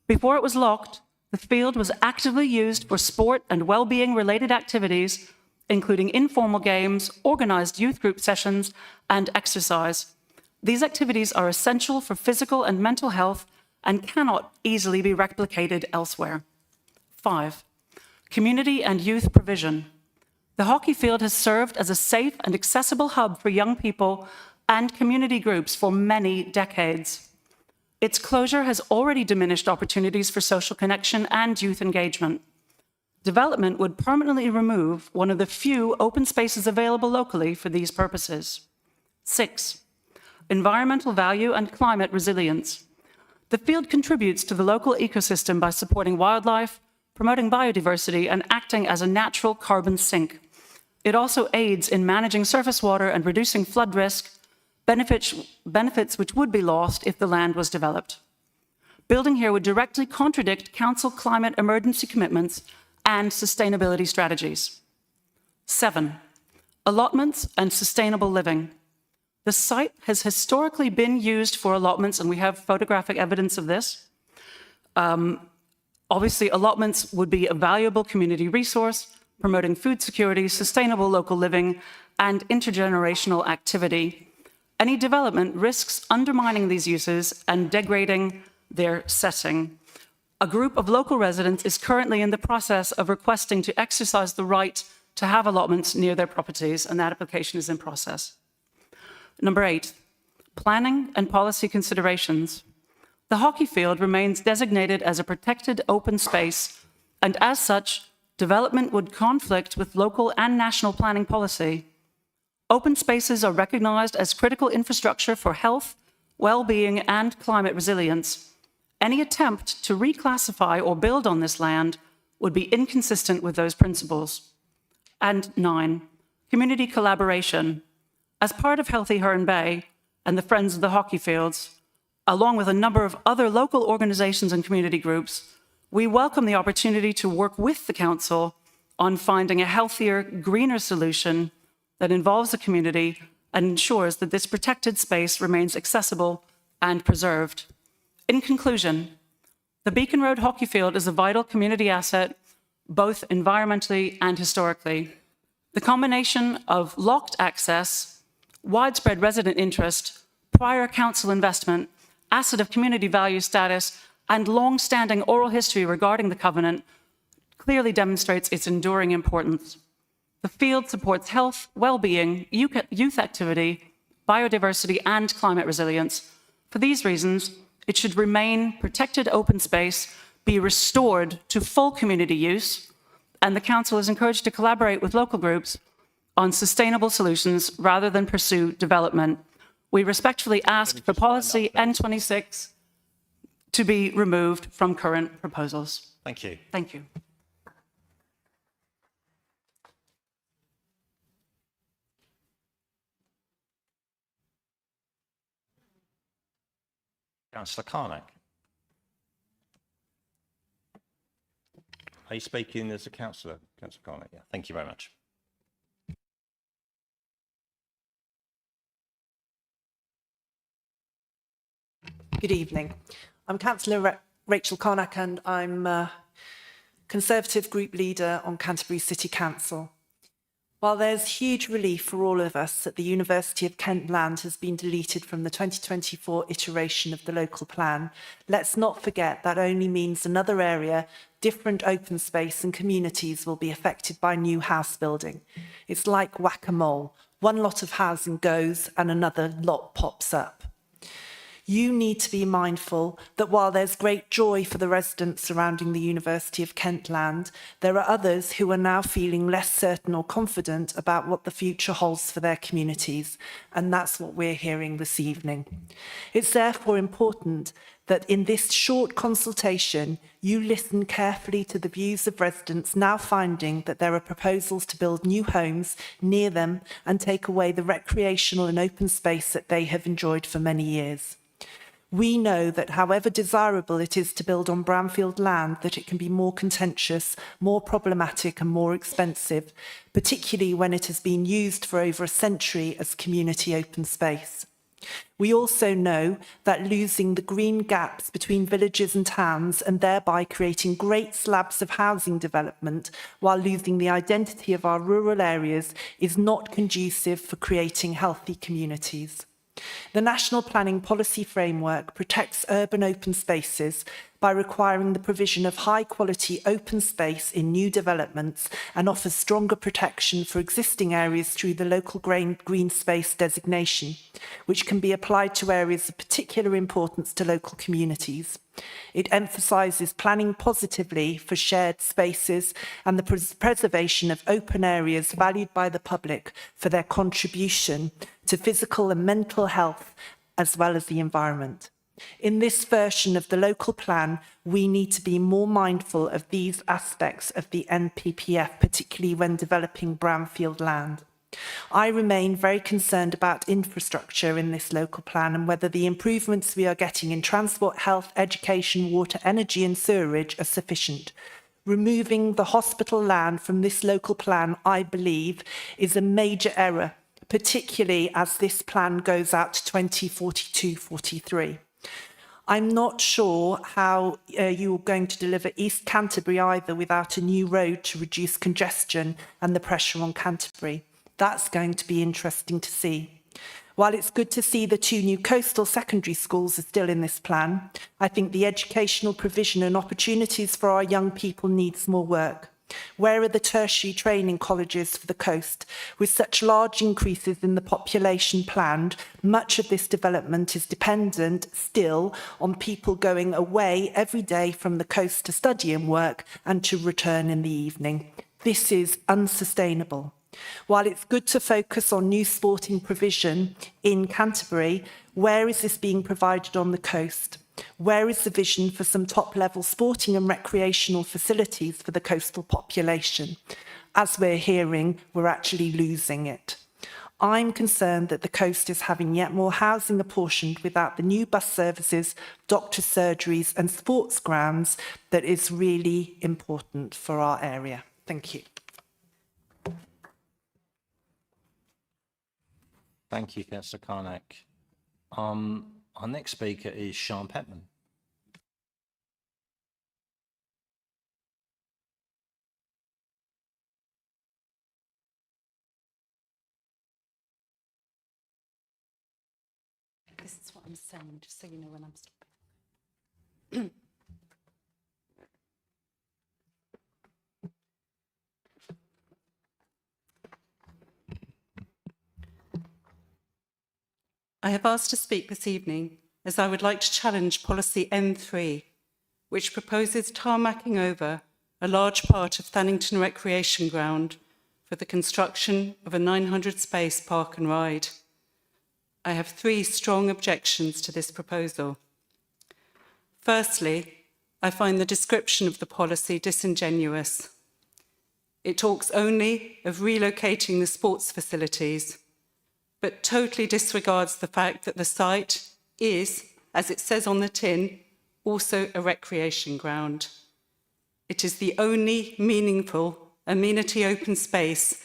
Before it was locked, the field was actively used for sport and well-being related activities, including informal games, organized youth group sessions, and exercise. These activities are essential for physical and mental health and cannot easily be replicated elsewhere. 5, community and youth provision. The hockey field has served as a safe and accessible hub for young people and community groups for many decades. Its closure has already diminished opportunities for social connection and youth engagement. Development would permanently remove one of the few open spaces available locally for these purposes. 6, environmental value and climate resilience. The field contributes to the local ecosystem by supporting wildlife, promoting biodiversity, and acting as a natural carbon sink. It also aids in managing surface water and reducing flood risk, benefits which would be lost if the land was developed. Building here would directly contradict council climate emergency commitments and sustainability strategies. 7, allotments and sustainable living. The site has historically been used for allotments, and we have photographic evidence of this. Obviously, allotments would be a valuable community resource, promoting food security, sustainable local living, and intergenerational activity. Any development risks undermining these uses and degrading their setting. A group of local residents is currently in the process of requesting to exercise the right to have allotments near their properties, and that application is in process. Number 8, planning and policy considerations. The hockey field remains designated as a protected open space, and as such, development would conflict with local and national planning policy. Open spaces are recognized as critical infrastructure for health, well-being, and climate resilience. Any attempt to reclassify or build on this land would be inconsistent with those principles. And 9, community collaboration. As part of Healthy Herne Bay and the Friends of the Hockey Fields, along with a number of other local organizations and community groups, we welcome the opportunity to work with the council on finding a healthier, greener solution that involves the community and ensures that this protected space remains accessible and preserved. In conclusion, the Beacon Road Hockey Field is a vital community asset, both environmentally and historically. The combination of locked access, widespread resident interest, prior council investment, asset of community value status, and long-standing oral history regarding the covenant clearly demonstrates its enduring importance. The field supports health, well-being, youth activity, biodiversity, and climate resilience. For these reasons, it should remain protected open space, be restored to full community use, and the council is encouraged to collaborate with local groups on sustainable solutions rather than pursue development. We respectfully ask for policy N26 to be removed from current proposals. Thank you. Thank you. Councillor Carnac. Are you speaking as a councillor, Councillor Carnac? Yeah, thank you very much. Good evening. I'm Councillor Rachel Carnac and I'm Conservative Group Leader on Canterbury City Council. While there's huge relief for all of us that the University of Kent land has been deleted from the 2024 iteration of the local plan, let's not forget that only means another area, different open space and communities will be affected by new house building. It's like whack-a-mole. One lot of housing goes and another lot pops up. You need to be mindful that while there's great joy for the residents surrounding the University of Kent land, there are others who are now feeling less certain or confident about what the future holds for their communities, and that's what we're hearing this evening. It's therefore important that in this short consultation, you listen carefully to the views of residents now finding that there are proposals to build new homes near them and take away the recreational and open space that they have enjoyed for many years. We know that however desirable it is to build on brownfield land, that it can be more contentious, more problematic and more expensive, particularly when it has been used for over a century as community open space. We also know that losing the green gaps between villages and towns and thereby creating great slabs of housing development while losing the identity of our rural areas is not conducive for creating healthy communities. The National Planning Policy Framework protects urban open spaces by requiring the provision of high-quality open space in new developments and offers stronger protection for existing areas through the local green space designation, which can be applied to areas of particular importance to local communities. It emphasises planning positively for shared spaces and the preservation of open areas valued by the public for their contribution to physical and mental health as well as the environment. In this version of the local plan, we need to be more mindful of these aspects of the NPPF, particularly when developing brownfield land. I remain very concerned about infrastructure in this local plan and whether the improvements we are getting in transport, health, education, water, energy and sewerage are sufficient. Removing the hospital land from this local plan, I believe, is a major error, particularly as this plan goes out to 2042-43. I'm not sure how you're going to deliver East Canterbury either without a new road to reduce congestion and the pressure on Canterbury. That's going to be interesting to see. While it's good to see the 2 new coastal secondary schools are still in this plan, I think the educational provision and opportunities for our young people needs more work. Where are the tertiary training colleges for the coast? With such large increases in the population planned, much of this development is dependent still on people going away every day from the coast to study and work and to return in the evening. This is unsustainable. While it's good to focus on new sporting provision in Canterbury, where is this being provided on the coast? Where is the vision for some top-level sporting and recreational facilities for the coastal population? As we're hearing, we're actually losing it. I'm concerned that the coast is having yet more housing apportioned without the new bus services, doctor surgeries and sports grounds that is really important for our area. Thank you. Thank you, Councillor Carnac. Our next speaker is Sean Petman. This is what I'm saying, just so you know when I'm stopping. I have asked to speak this evening as I would like to challenge policy N3, which proposes tarmacking over a large part of Thannington Recreation Ground for the construction of a 900 space park and ride. I have three strong objections to this proposal. Firstly, I find the description of the policy disingenuous. It talks only of relocating the sports facilities, but totally disregards the fact that the site is, as it says on the tin, also a recreation ground. It is the only meaningful amenity open space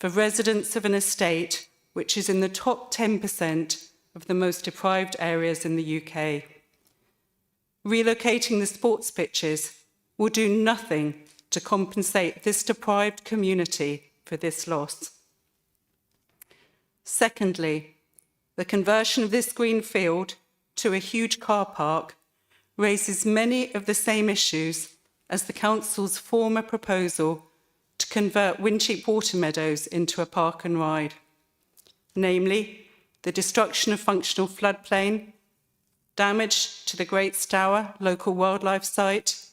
for residents of an estate which is in the top 10% of the most deprived areas in the UK. Relocating the sports pitches will do nothing to compensate this deprived community for this loss. Secondly, the conversion of this green field to a huge car park raises many of the same issues as the council's former proposal to convert Wincheap Watermeadows into a park and ride, namely the destruction of functional floodplain, damage to the Great Stour local wildlife site,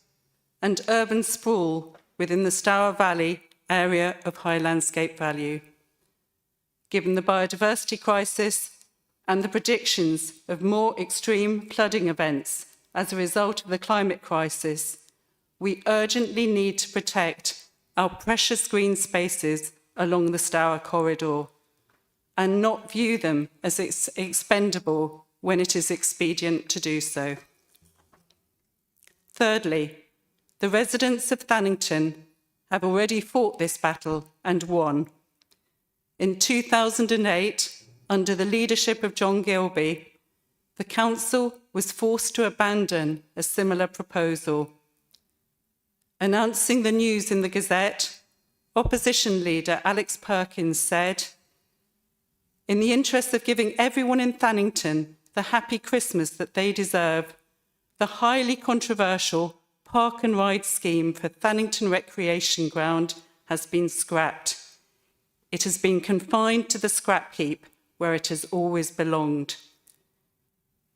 and urban sprawl within the Stour Valley area of high landscape value. Given the biodiversity crisis and the predictions of more extreme flooding events as a result of the climate crisis, we urgently need to protect our precious green spaces along the Stour corridor and not view them as expendable when it is expedient to do so. Thirdly, the residents of Thannington have already fought this battle and won. In 2008, under the leadership of John Gilby, the council was forced to abandon a similar proposal. Announcing the news in the Gazette, opposition leader Alex Perkins said, "In the interest of giving everyone in Thannington the happy Christmas that they deserve, the highly controversial park and ride scheme for Thannington Recreation Ground has been scrapped. It has been confined to the scrap heap where it has always belonged.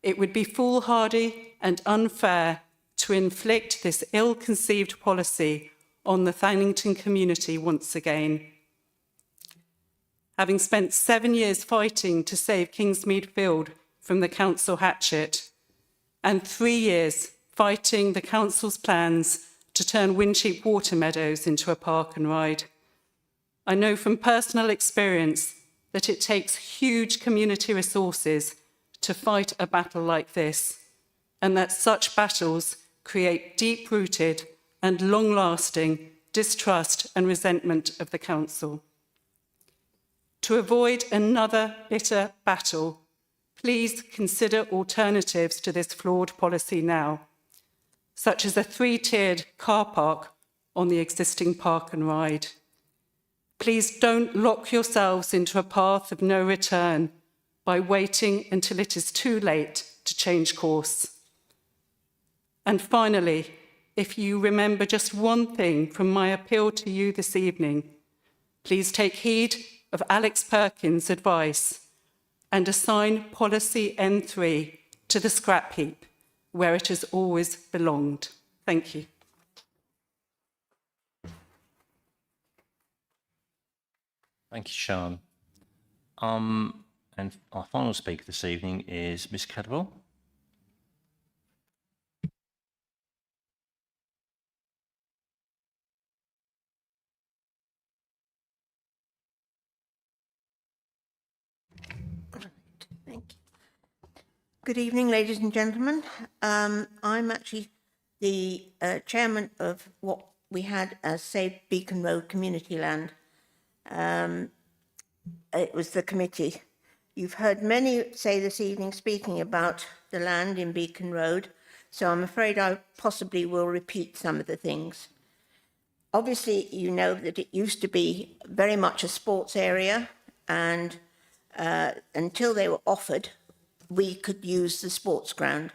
It would be foolhardy and unfair to inflict this ill-conceived policy on the Thannington community once again. Having spent 7 years fighting to save Kingsmead Field from the council hatchet, and 3 years fighting the council's plans to turn Wincheap Watermeadows into a park and ride, I know from personal experience that it takes huge community resources to fight a battle like this, and that such battles create deep-rooted and long-lasting distrust and resentment of the council. To avoid another bitter battle, please consider alternatives to this flawed policy now, such as a 3-tiered car park on the existing park and ride. Please don't lock yourselves into a path of no return by waiting until it is too late to change course. And finally, if you remember just one thing from my appeal to you this evening, please take heed of Alex Perkins' advice and assign policy N3 to the scrap heap where it has always belonged. Thank you. Thank you, Sian. And our final speaker this evening is Ms. Cadwell. Thank you. Good evening, ladies and gentlemen. I'm actually the chairman of what we had as Save Beacon Road Community Land. It was the committee. You've heard many say this evening speaking about the land in Beacon Road, so I'm afraid I possibly will repeat some of the things. Obviously, you know that it used to be very much a sports area, and until they were offered, we could use the sports ground,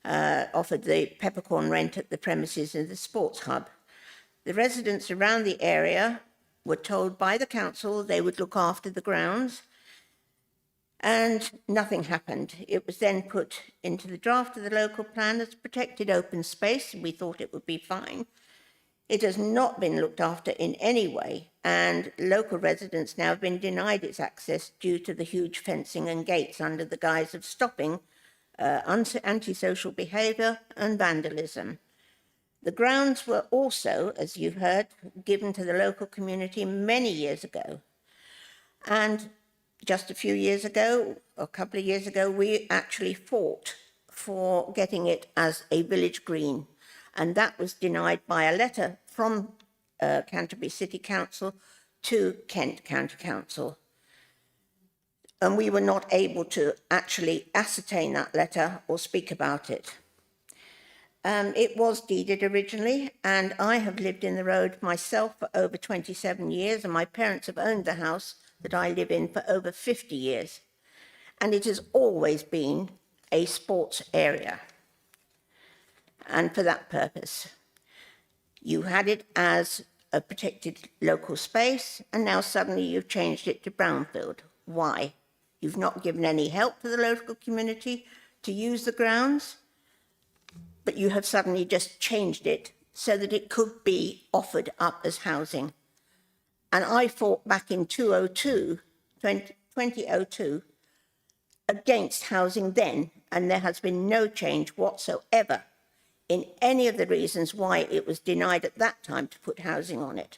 offered the peppercorn rent at the premises of the sports hub. The residents around the area were told by the council they would look after the grounds, and nothing happened. It was then put into the draft of the local plan as protected open space, and we thought it would be fine. It has not been looked after in any way, and local residents now have been denied its access due to the huge fencing and gates under the guise of stopping antisocial behaviour and vandalism. The grounds were also, as you've heard, given to the local community many years ago. And just a few years ago, or a couple of years ago, we actually fought for getting it as a village green. And that was denied by a letter from Canterbury City Council to Kent County Council. And we were not able to actually ascertain that letter or speak about it. It was deeded originally, and I have lived in the road myself for over 27 years, and my parents have owned the house that I live in for over 50 years. And it has always been a sports area. And for that purpose, you had it as a protected local space, and now suddenly you've changed it to brownfield. Why? You've not given any help to the local community to use the grounds, but you have suddenly just changed it so that it could be offered up as housing. And I fought back in 2002, against housing then, and there has been no change whatsoever in any of the reasons why it was denied at that time to put housing on it.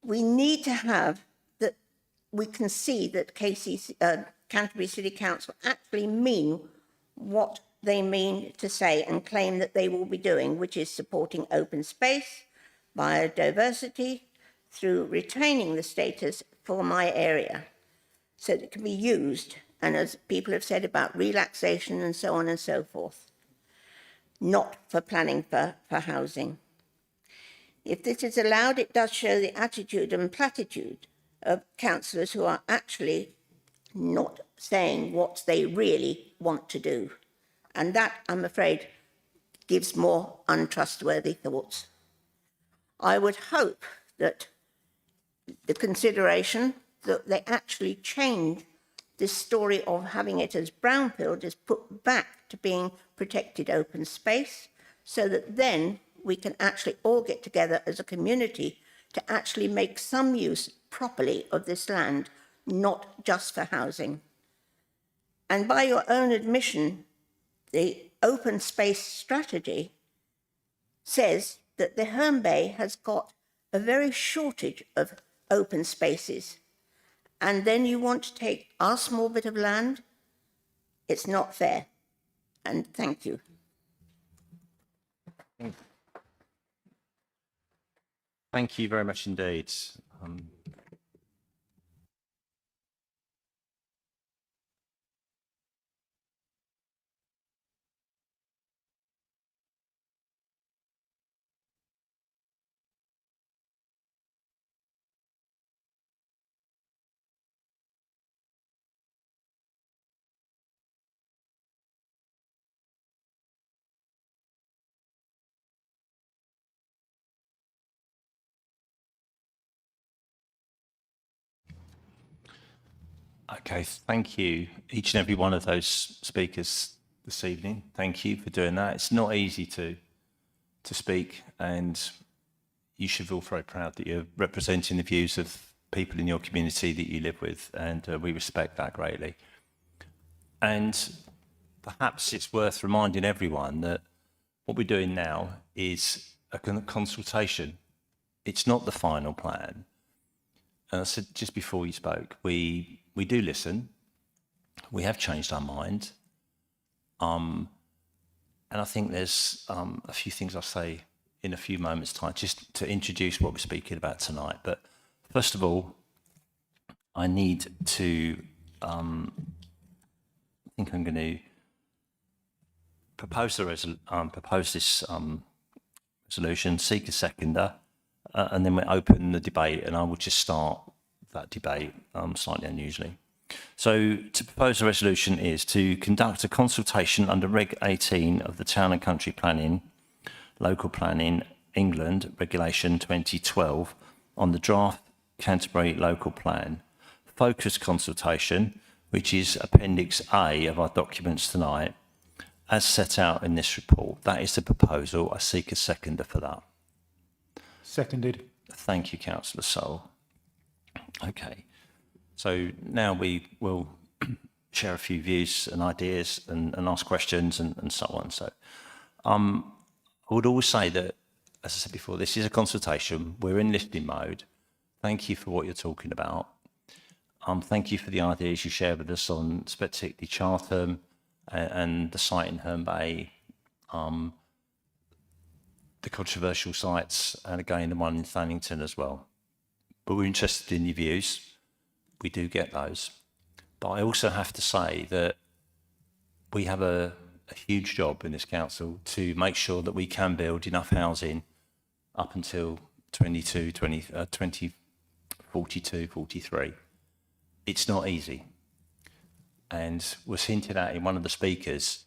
We need to have that, we can see that Canterbury City Council actually mean what they mean to say and claim that they will be doing, which is supporting open space, biodiversity, through retaining the status for my area so that it can be used, and as people have said about relaxation and so on and so forth, not for planning for housing. If this is allowed, it does show the attitude and platitude of councillors who are actually not saying what they really want to do. And that, I'm afraid, gives more untrustworthy thoughts. I would hope that the consideration that they actually change this story of having it as brownfield is put back to being protected open space, so that then we can actually all get together as a community to actually make some use properly of this land, not just for housing. And by your own admission, the open space strategy says that the Herne Bay has got a very shortage of open spaces. And then you want to take our small bit of land? It's not fair. And thank you. Thank you very much indeed. Okay, thank you, each and every one of those speakers this evening. Thank you for doing that. It's not easy to speak, and you should feel very proud that you're representing the views of people in your community that you live with, and we respect that greatly. And perhaps it's worth reminding everyone that what we're doing now is a consultation. It's not the final plan. And I said just before you spoke, we do listen. We have changed our mind. And I think there's a few things I'll say in a few moments' time, just to introduce what we're speaking about tonight. But first of all, I need to, I think I'm going to propose this resolution, seek a seconder, and then we open the debate, and I will just start that debate slightly unusually. So to propose a resolution is to conduct a consultation under Reg 18 of the Town and Country Planning, Local Planning England Regulation 2012 on the draft Canterbury Local Plan. Focus consultation, which is Appendix A of our documents tonight, as set out in this report. That is the proposal. I seek a seconder for that. Seconded. Thank you, Councillor Soul. Okay, so now we will share a few views and ideas and ask questions and so on. So I would always say that, as I said before, this is a consultation. We're in listening mode. Thank you for what you're talking about. Thank you for the ideas you shared with us on particularly Chartham and the site in Herne Bay, the controversial sites, and again, the one in Thannington as well. But we're interested in your views. We do get those. But I also have to say that we have a huge job in this council to make sure that we can build enough housing up until 2042, 43. It's not easy. And was hinted at in one of the speakers,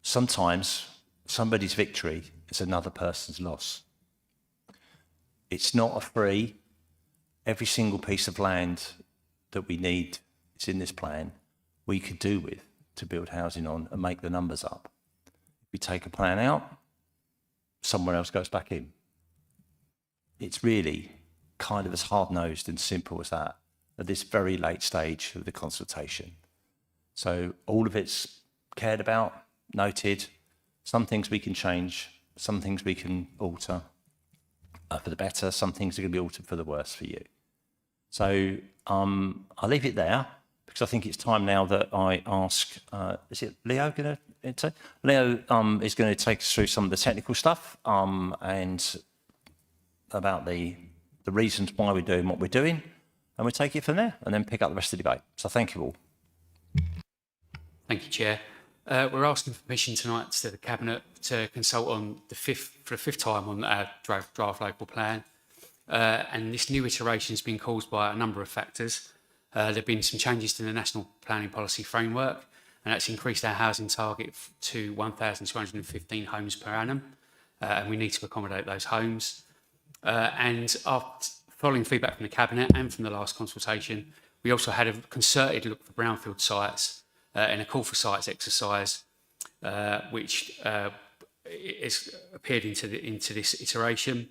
sometimes somebody's victory is another person's loss. It's not a free, every single piece of land that we need is in this plan, we could do with to build housing on and make the numbers up. If we take a plan out, somewhere else goes back in. It's really kind of as hard-nosed and simple as that at this very late stage of the consultation. So all of it's cared about, noted. Some things we can change, some things we can alter for the better, some things are going to be altered for the worse for you. So I'll leave it there because I think it's time now that I ask, is it Leo going to? Leo is going to take us through some of the technical stuff and about the reasons why we're doing what we're doing, and we'll take it from there and then pick up the rest of the debate. So thank you all. Thank you, Chair. We're asking for permission tonight to the Cabinet to consult on for the fifth time on our draft local plan. And this new iteration has been caused by a number of factors. There have been some changes to the National Planning Policy Framework, and that's increased our housing target to 1,215 homes per annum, and we need to accommodate those homes. And after following feedback from the Cabinet and from the last consultation, we also had a concerted look for brownfield sites and a call for sites exercise, which has appeared into this iteration.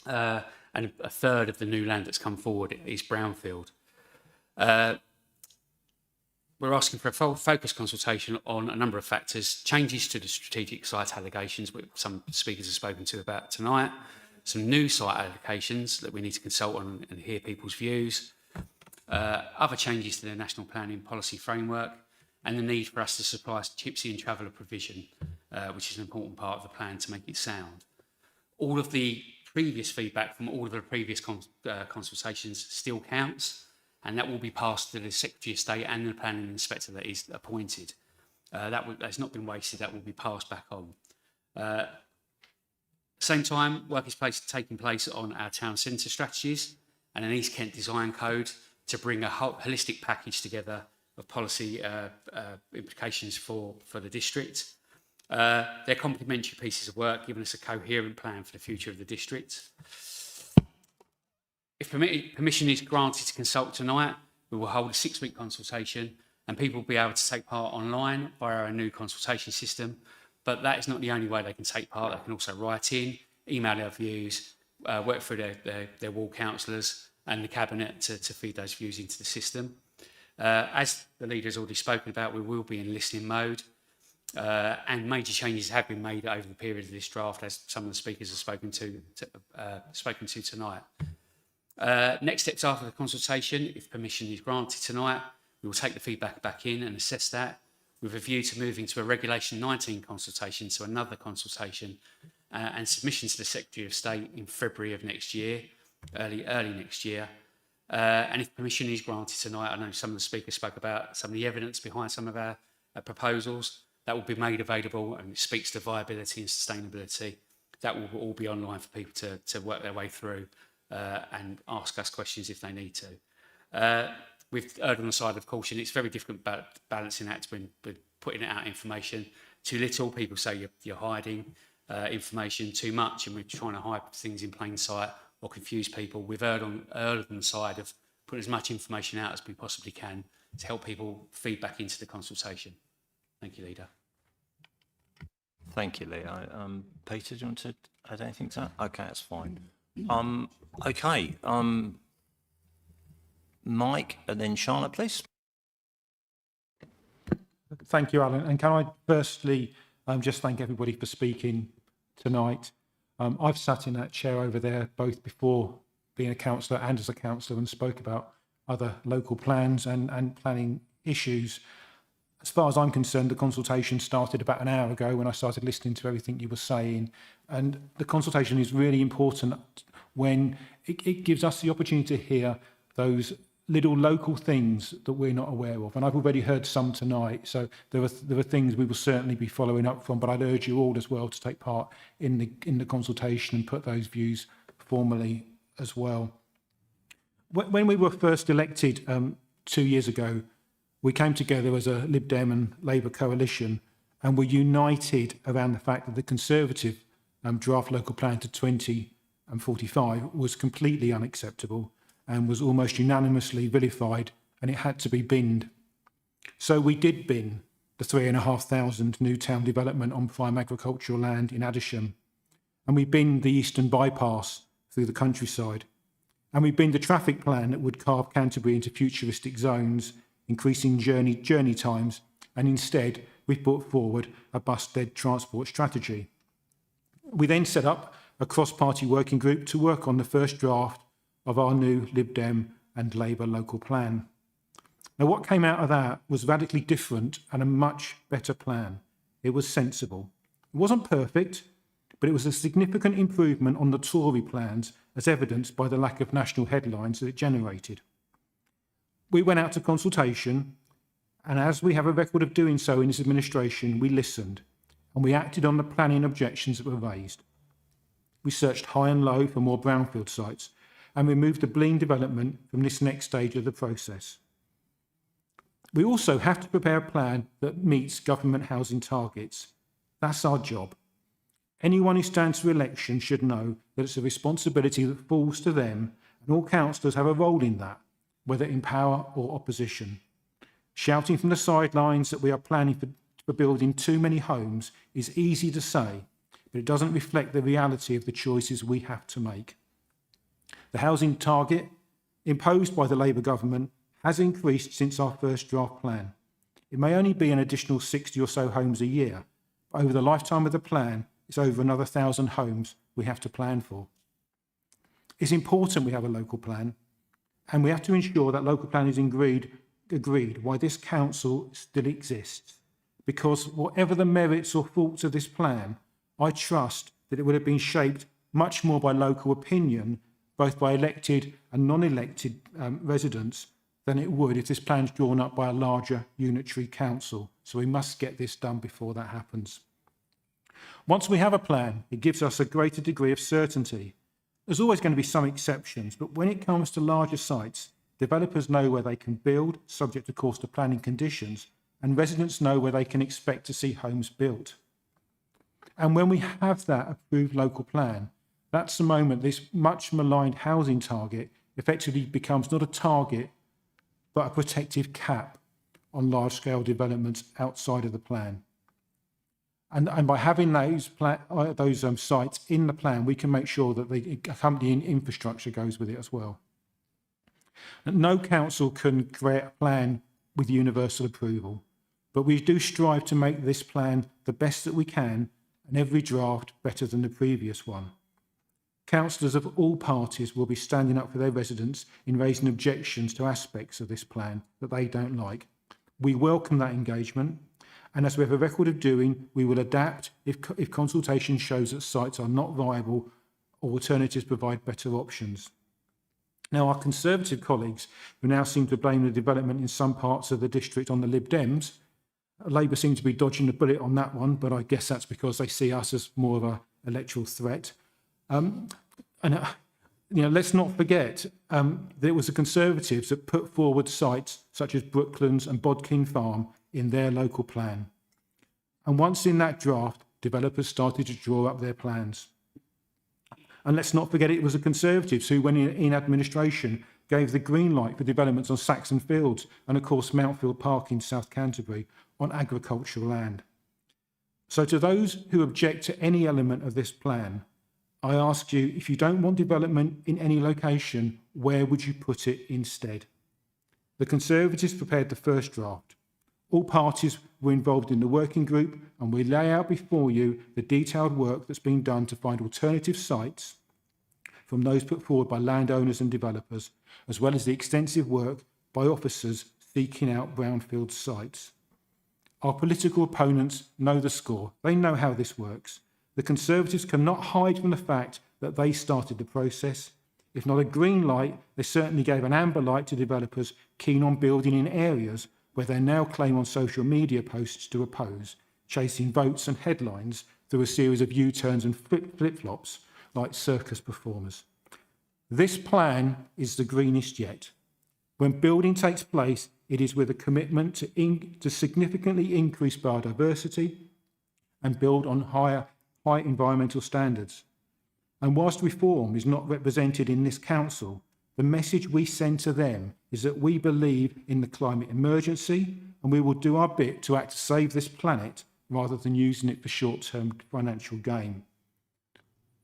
And a third of the new land that's come forward is brownfield. We're asking for a focused consultation on a number of factors, changes to the strategic site allocations, which some speakers have spoken to about tonight, some new site allocations that we need to consult on and hear people's views, other changes to the National Planning Policy Framework, and the need for us to supply gypsy and traveller provision, which is an important part of the plan to make it sound. All of the previous feedback from all of the previous consultations still counts, and that will be passed to the Secretary of State and the Planning Inspector that is appointed. That's not been wasted, that will be passed back on. Same time, work is taking place on our town centre strategies and an East Kent design code to bring a holistic package together of policy implications for the district. They're complementary pieces of work, giving us a coherent plan for the future of the district. If permission is granted to consult tonight, we will hold a 6-week consultation and people will be able to take part online via our new consultation system. But that is not the only way they can take part. They can also write in, email their views, work through their ward councillors and the Cabinet to feed those views into the system. As the leader has already spoken about, we will be in listening mode. And major changes have been made over the period of this draft, as some of the speakers have spoken to tonight. Next steps after the consultation, if permission is granted tonight, we will take the feedback back in and assess that with a view to moving to a Regulation 19 consultation, so another consultation, and submission to the Secretary of State in February of next year, early next year. And if permission is granted tonight, I know some of the speakers spoke about some of the evidence behind some of our proposals. That will be made available, and it speaks to viability and sustainability. That will all be online for people to work their way through and ask us questions if they need to. We've erred on the side of caution. It's very difficult balancing act when putting out information. Too little, people say you're hiding information. Too much, and we're trying to hide things in plain sight or confuse people. We've erred on the side of putting as much information out as we possibly can to help people feed back into the consultation. Thank you, Leader. Thank you, Leo. Peter, do you want to add anything to that? Okay, that's fine. Okay, Mike and then Charlotte, please. Thank you, Alan. And can I firstly just thank everybody for speaking tonight. I've sat in that chair over there both before being a councillor and as a councillor and spoke about other local plans and planning issues. As far as I'm concerned, the consultation started about an hour ago when I started listening to everything you were saying. And the consultation is really important when it gives us the opportunity to hear those little local things that we're not aware of. And I've already heard some tonight, so there are things we will certainly be following up from, but I'd urge you all as well to take part in the consultation and put those views formally as well. When we were first elected 2 years ago, we came together as a Lib Dem and Labour coalition and were united around the fact that the Conservative draft local plan to 2045 was completely unacceptable and was almost unanimously vilified, and it had to be binned. So we did bin the 3,500 new town development on prime agricultural land in Addisham, and we binned the Eastern Bypass through the countryside, and we binned the traffic plan that would carve Canterbury into futuristic zones, increasing journey times, and instead we put forward a bus-led transport strategy. We then set up a cross-party working group to work on the first draft of our new Lib Dem and Labour local plan. Now, what came out of that was radically different and a much better plan. It was sensible. It wasn't perfect, but it was a significant improvement on the Tory plans, as evidenced by the lack of national headlines that it generated. We went out to consultation, and as we have a record of doing so in this administration, we listened, and we acted on the planning objections that were raised. We searched high and low for more brownfield sites, and removed the Blean development from this next stage of the process. We also have to prepare a plan that meets government housing targets. That's our job. Anyone who stands for election should know that it's a responsibility that falls to them, and all councillors have a role in that, whether in power or opposition. Shouting from the sidelines that we are planning for building too many homes is easy to say, but it doesn't reflect the reality of the choices we have to make. The housing target imposed by the Labour government has increased since our first draft plan. It may only be an additional 60 or so homes a year, but over the lifetime of the plan, it's over another 1,000 homes we have to plan for. It's important we have a local plan, and we have to ensure that local plan is agreed why this council still exists. Because whatever the merits or faults of this plan, I trust that it would have been shaped much more by local opinion, both by elected and non-elected residents, than it would if this plan is drawn up by a larger unitary council. So we must get this done before that happens. Once we have a plan, it gives us a greater degree of certainty. There's always going to be some exceptions, but when it comes to larger sites, developers know where they can build, subject of course to planning conditions, and residents know where they can expect to see homes built. And when we have that approved local plan, that's the moment this much maligned housing target effectively becomes not a target, but a protective cap on large-scale developments outside of the plan. And by having those sites in the plan, we can make sure that the accompanying infrastructure goes with it as well. And no council can create a plan with universal approval, but we do strive to make this plan the best that we can, and every draft better than the previous one. Councillors of all parties will be standing up for their residents in raising objections to aspects of this plan that they don't like. We welcome that engagement, and as we have a record of doing, we will adapt if consultation shows that sites are not viable or alternatives provide better options. Now, our Conservative colleagues, who now seem to blame the development in some parts of the district on the Lib Dems, Labour seem to be dodging the bullet on that one, but I guess that's because they see us as more of an electoral threat. Let's not forget that it was the Conservatives that put forward sites such as Brooklands and Bodkin Farm in their local plan. And once in that draft, developers started to draw up their plans. And let's not forget it was the Conservatives who, when in administration, gave the green light for developments on Saxon Fields and, of course, Mountfield Park in South Canterbury on agricultural land. So to those who object to any element of this plan, I ask you, if you don't want development in any location, where would you put it instead? The Conservatives prepared the first draft. All parties were involved in the working group, and we lay out before you the detailed work that's been done to find alternative sites from those put forward by landowners and developers, as well as the extensive work by officers seeking out brownfield sites. Our political opponents know the score. They know how this works. The Conservatives cannot hide from the fact that they started the process. If not a green light, they certainly gave an amber light to developers keen on building in areas where they now claim on social media posts to oppose, chasing votes and headlines through a series of U-turns and flip-flops like circus performers. This plan is the greenest yet. When building takes place, it is with a commitment to significantly increase biodiversity and build on high environmental standards. And whilst reform is not represented in this council, the message we send to them is that we believe in the climate emergency and we will do our bit to act to save this planet rather than using it for short-term financial gain.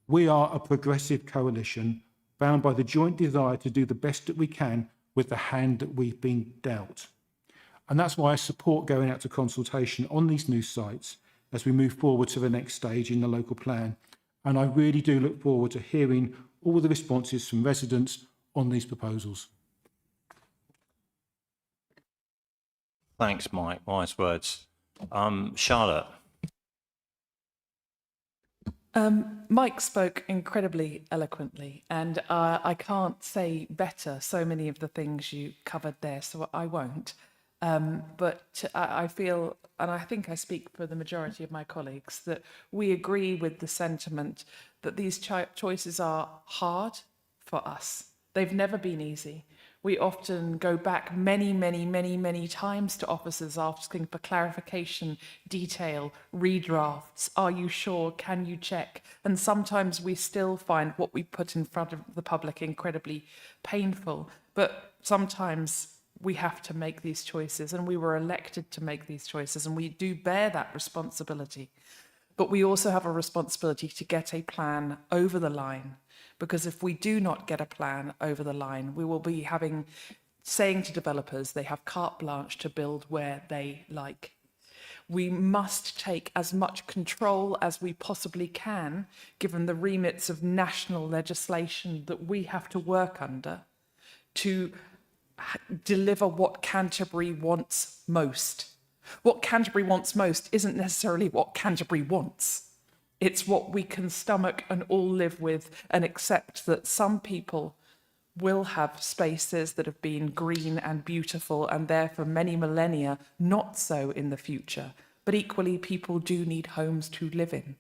We are a progressive coalition bound by the joint desire to do the best that we can with the hand that we've been dealt. And that's why I support going out to consultation on these new sites as we move forward to the next stage in the local plan. And I really do look forward to hearing all the responses from residents on these proposals. Thanks, Mike. Wise words. Charlotte. Mike spoke incredibly eloquently, and I can't say better so many of the things you covered there, so I won't. But I feel, and I think I speak for the majority of my colleagues, that we agree with the sentiment that these choices are hard for us. They've never been easy. We often go back many times to officers asking for clarification, detail, redrafts. Are you sure? Can you check? And sometimes we still find what we put in front of the public incredibly painful. But sometimes we have to make these choices, and we were elected to make these choices, and we do bear that responsibility. But we also have a responsibility to get a plan over the line, because if we do not get a plan over the line, we will be saying to developers they have carte blanche to build where they like. We must take as much control as we possibly can, given the remits of national legislation that we have to work under, to deliver what Canterbury wants most. What Canterbury wants most isn't necessarily what Canterbury wants. It's what we can stomach and all live with and accept that some people will have spaces that have been green and beautiful and there for many millennia, not so in the future. But equally, people do need homes to live in.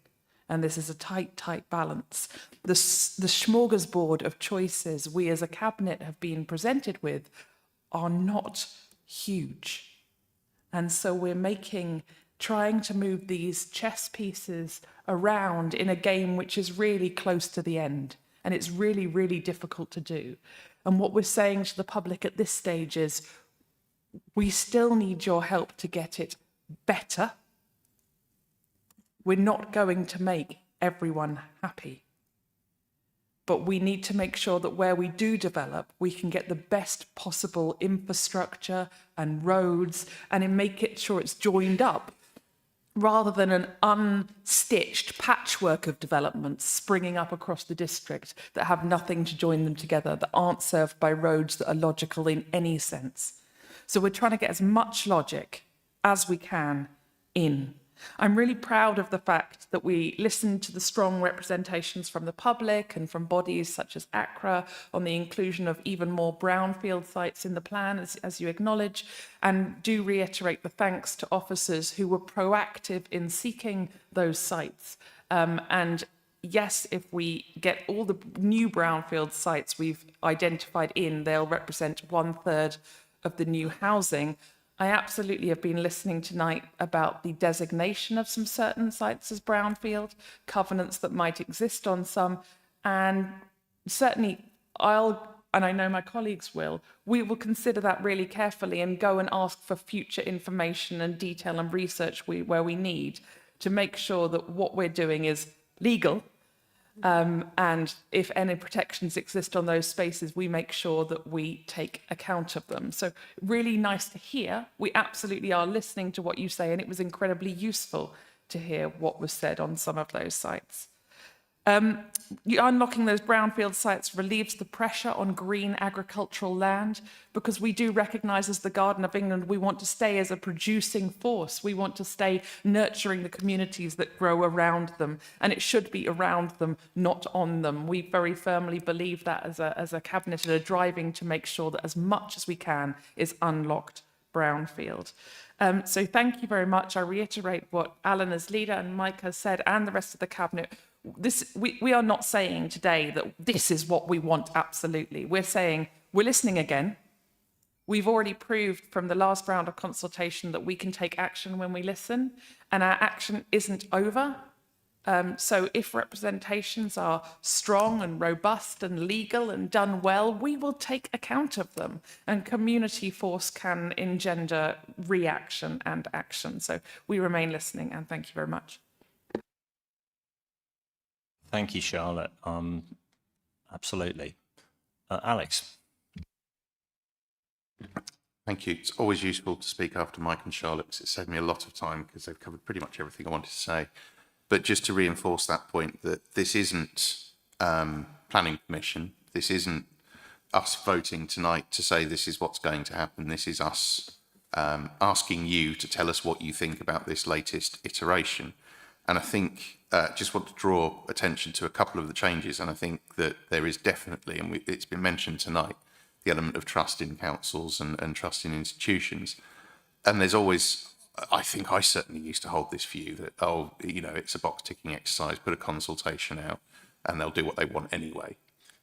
And this is a tight balance. The smorgasbord of choices we as a cabinet have been presented with are not huge. And so we're trying to move these chess pieces around in a game which is really close to the end. And it's really difficult to do. And what we're saying to the public at this stage is, we still need your help to get it better. We're not going to make everyone happy. But we need to make sure that where we do develop, we can get the best possible infrastructure and roads and make it sure it's joined up, rather than an unstitched patchwork of developments springing up across the district that have nothing to join them together, that aren't served by roads that are logical in any sense. So we're trying to get as much logic as we can in. I'm really proud of the fact that we listened to the strong representations from the public and from bodies such as ACRA on the inclusion of even more brownfield sites in the plan, as you acknowledge, and do reiterate the thanks to officers who were proactive in seeking those sites. And yes, if we get all the new brownfield sites we've identified they'll represent 1/3 of the new housing. I absolutely have been listening tonight about the designation of some certain sites as brownfield, covenants that might exist on some, and certainly and I know my colleagues we will consider that really carefully and go and ask for future information and detail and research where we need to make sure that what we're doing is legal. And if any protections exist on those spaces, we make sure that we take account of them. So really nice to hear. We absolutely are listening to what you say, and it was incredibly useful to hear what was said on some of those sites. Unlocking those brownfield sites relieves the pressure on green agricultural land, because we do recognise, as the Garden of England, we want to stay as a producing force. We want to stay nurturing the communities that grow around them, and it should be around them, not on them. We very firmly believe that as a cabinet and are driving to make sure that as much as we can is unlocked brownfield. So thank you very much. I reiterate what Alan as leader and Mike has said, and the rest of the cabinet. We are not saying today that this is what we want, absolutely. We're saying we're listening again. We've already proved from the last round of consultation that we can take action when we listen, and our action isn't over. So if representations are strong and robust and legal and done well, we will take account of them, and community force can engender reaction and action. So we remain listening, and thank you very much. Thank you, Charlotte. Absolutely. Alex. Thank you. It's always useful to speak after Mike and Charlotte, because it saved me a lot of time, because they've covered pretty much everything I wanted to say. But just to reinforce that point, that this isn't planning permission. This isn't us voting tonight to say this is what's going to happen. This is us asking you to tell us what you think about this latest iteration. And I think just want to draw attention to a couple of the changes. And I think that there is definitely, and it's been mentioned tonight, the element of trust in councils and trust in institutions. And there's always, I think I certainly used to hold this view that, oh, you know, it's a box ticking exercise, put a consultation out and they'll do what they want anyway.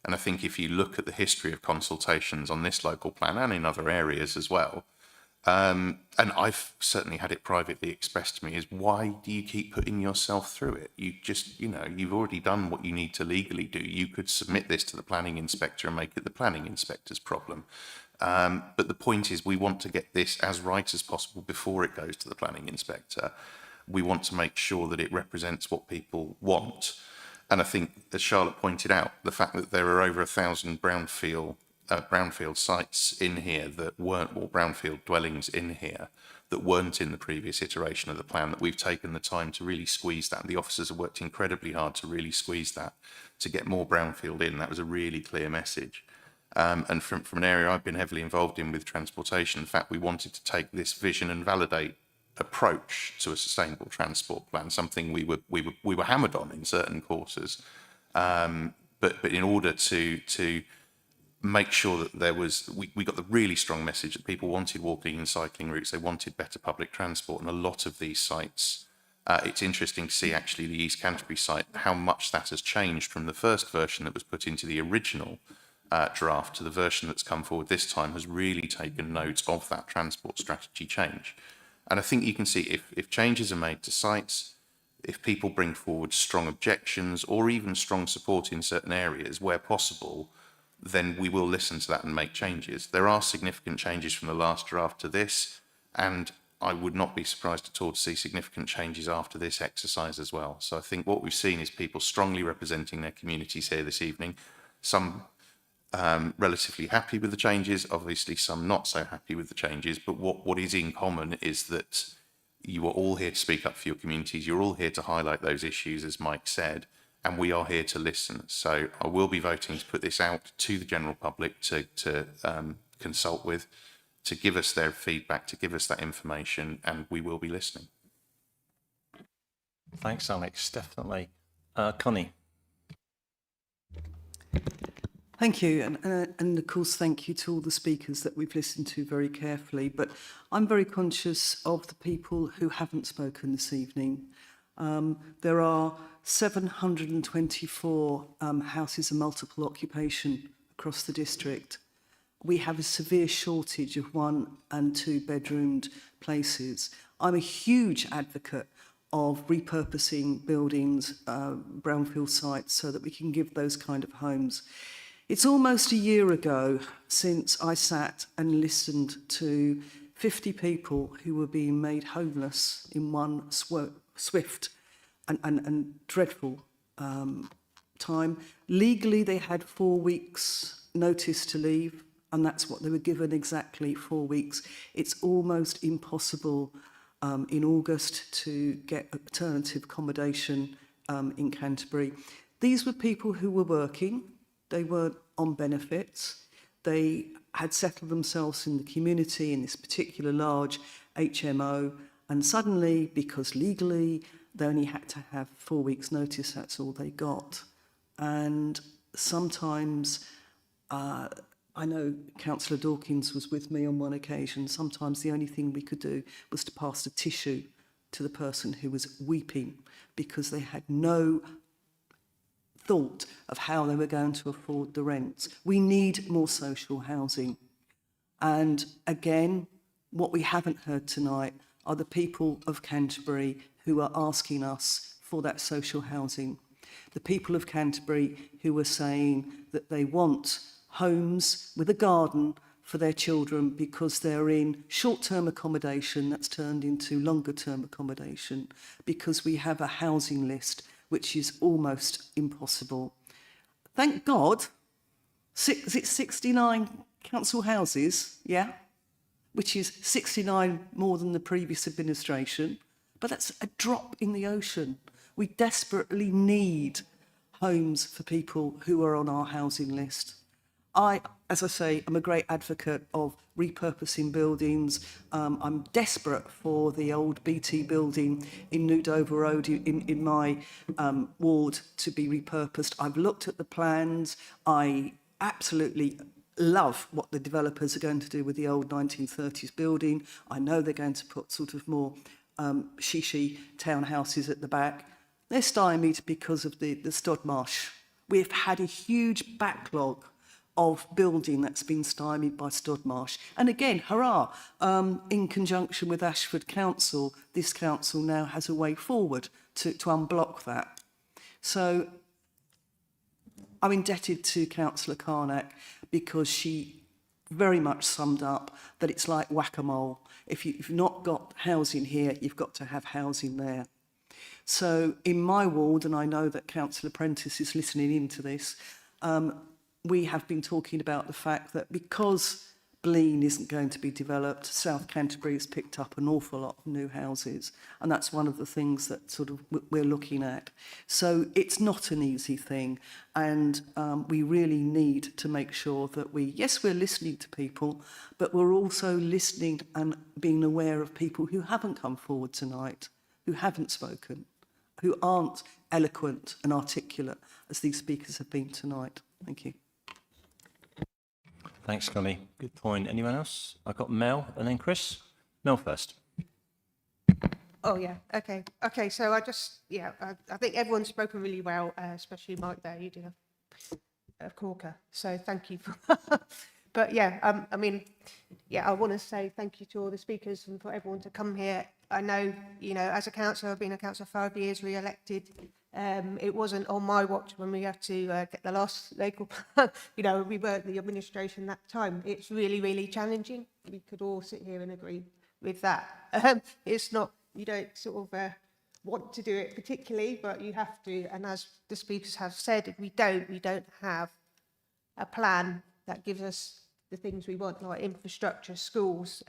And I think if you look at the history of consultations on this local plan and in other areas as well, and I've certainly had it privately expressed to me, is why do you keep putting yourself through it? You just, you know, you've already done what you need to legally do. You could submit this to the planning inspector and make it the planning inspector's problem. But the point is, we want to get this as right as possible before it goes to the planning inspector. We want to make sure that it represents what people want. And I think, as Charlotte pointed out, the fact that there are over 1,000 brownfield sites in here that weren't, or brownfield dwellings in here that weren't in the previous iteration of the plan, that we've taken the time to really squeeze that. And the officers have worked incredibly hard to really squeeze that, to get more brownfield in. That was a really clear message. And from an area I've been heavily involved in with transportation, in fact, we wanted to take this vision and validate approach to a sustainable transport plan, something we were hammered on in certain quarters. But in order to make sure that there was, we got the really strong message that people wanted walking and cycling routes, they wanted better public transport, and a lot of these sites, it's interesting to see actually the East Canterbury site, how much that has changed from the first version that was put into the original draft to the version that's come forward this time, has really taken note of that transport strategy change. And I think you can see if changes are made to sites, if people bring forward strong objections or even strong support in certain areas where possible, then we will listen to that and make changes. There are significant changes from the last draft to this, and I would not be surprised at all to see significant changes after this exercise as well. So I think what we've seen is people strongly representing their communities here this evening, some relatively happy with the changes, obviously some not so happy with the changes, but what is in common is that you are all here to speak up for your communities, you're all here to highlight those issues, as Mike said, and we are here to listen. So I will be voting to put this out to the general public to consult with, to give us their feedback, to give us that information, and we will be listening. Thanks, Alex, definitely. Connie. Thank you, and of course thank you to all the speakers that we've listened to very carefully, but I'm very conscious of the people who haven't spoken this evening. There are 724 houses of multiple occupation across the district. We have a severe shortage of 1 and 2 bedroomed places. I'm a huge advocate of repurposing buildings, brownfield sites, so that we can give those kind of homes. It's almost a year ago since I sat and listened to 50 people who were being made homeless in one swift and dreadful time. Legally, they had 4 weeks notice to leave, and that's what they were given, exactly 4 weeks. It's almost impossible in August to get alternative accommodation in Canterbury. These were people who were working, they weren't on benefits, they had settled themselves in the community in this particular large HMO, and suddenly, because legally they only had to have 4 weeks notice, that's all they got. And sometimes, I know Councillor Dawkins was with me on one occasion, sometimes the only thing we could do was to pass a tissue to the person who was weeping because they had no thought of how they were going to afford the rents. We need more social housing. And again, what we haven't heard tonight are the people of Canterbury who are asking us for that social housing. The people of Canterbury who are saying that they want homes with a garden for their children because they're in short-term accommodation that's turned into longer-term accommodation, because we have a housing list which is almost impossible. Thank God, is it 69 council houses, yeah? Which is 69 more than the previous administration, but that's a drop in the ocean. We desperately need homes for people who are on our housing list. As I say, I'm a great advocate of repurposing buildings. I'm desperate for the old BT building in New Dover Road in my ward to be repurposed. I've looked at the plans. I absolutely love what the developers are going to do with the old 1930s building. I know they're going to put sort of more shishi townhouses at the back. They're stymied because of the Stodmarsh. We've had a huge backlog of building that's been stymied by Stodmarsh. And again, hurrah, in conjunction with Ashford Council, this council now has a way forward to unblock that. So I'm indebted to Councillor Carnac because she very much summed up that it's like whack-a-mole. If you've not got housing here, you've got to have housing there. So in my ward, and I know that Councillor Prentice is listening into this, we have been talking about the fact that because Blean isn't going to be developed, South Canterbury has picked up an awful lot of new houses, and that's one of the things that sort of we're looking at. So it's not an easy thing, and we really need to make sure that yes, we're listening to people, but we're also listening and being aware of people who haven't come forward tonight, who haven't spoken, who aren't eloquent and articulate as these speakers have been tonight. Thank you. Thanks, Connie. Good point. Anyone else? I've got Mel and then Chris. Mel first. Oh, yeah. Okay. Okay. So I think everyone's spoken really well, especially Mike there. You did a corker. So thank you for that. But yeah, I mean, yeah, I want to say thank you to all the speakers and for everyone to come here. I know, as a councillor, I've been a councillor 5 years, re-elected. It wasn't on my watch when we had to get the last local plan. We weren't the administration that time. It's really, really challenging. We could all sit here and agree with that. It's not, you don't sort of want to do it particularly, but you have to. And as the speakers have said, if we don't have a plan that gives us the things we want, like infrastructure, schools,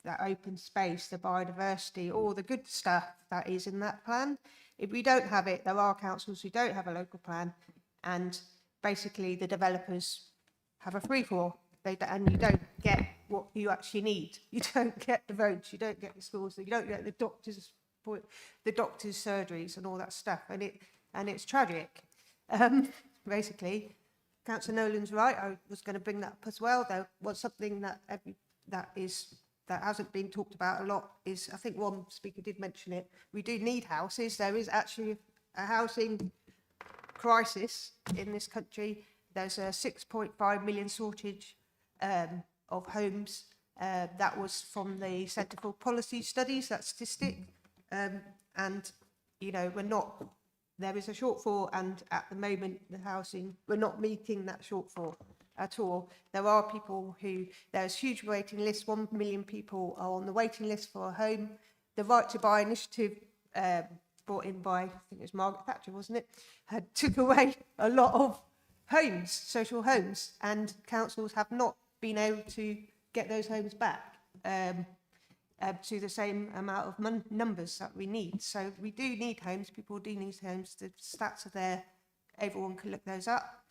that open space, the biodiversity, all the good stuff that is in that plan. If we don't have it, there are councils who don't have a local plan, and basically the developers have a free-for-all, and you don't get what you actually need. You don't get the roads, you don't get the schools, you don't get the doctors' surgeries and all that stuff, and it's tragic. Basically, Councillor Nolan's right. I was going to bring that up as well. There was something that hasn't been talked about a lot is, I think one speaker did mention it, we do need houses. There is actually a housing crisis in this country. There's a 6.5 million shortage of homes. That was from the Centre for Policy Studies, that statistic. And, there is a shortfall, and at the moment, the housing, we're not meeting that shortfall at all. There are people there's huge waiting lists, 1 million people are on the waiting list for a home. The Right to Buy initiative brought in by, I think it was Margaret Thatcher, wasn't it, had took away a lot of homes, social homes, and councils have not been able to get those homes back to the same amount of numbers that we need. So we do need homes, people do need homes, the stats are there, everyone can look those up.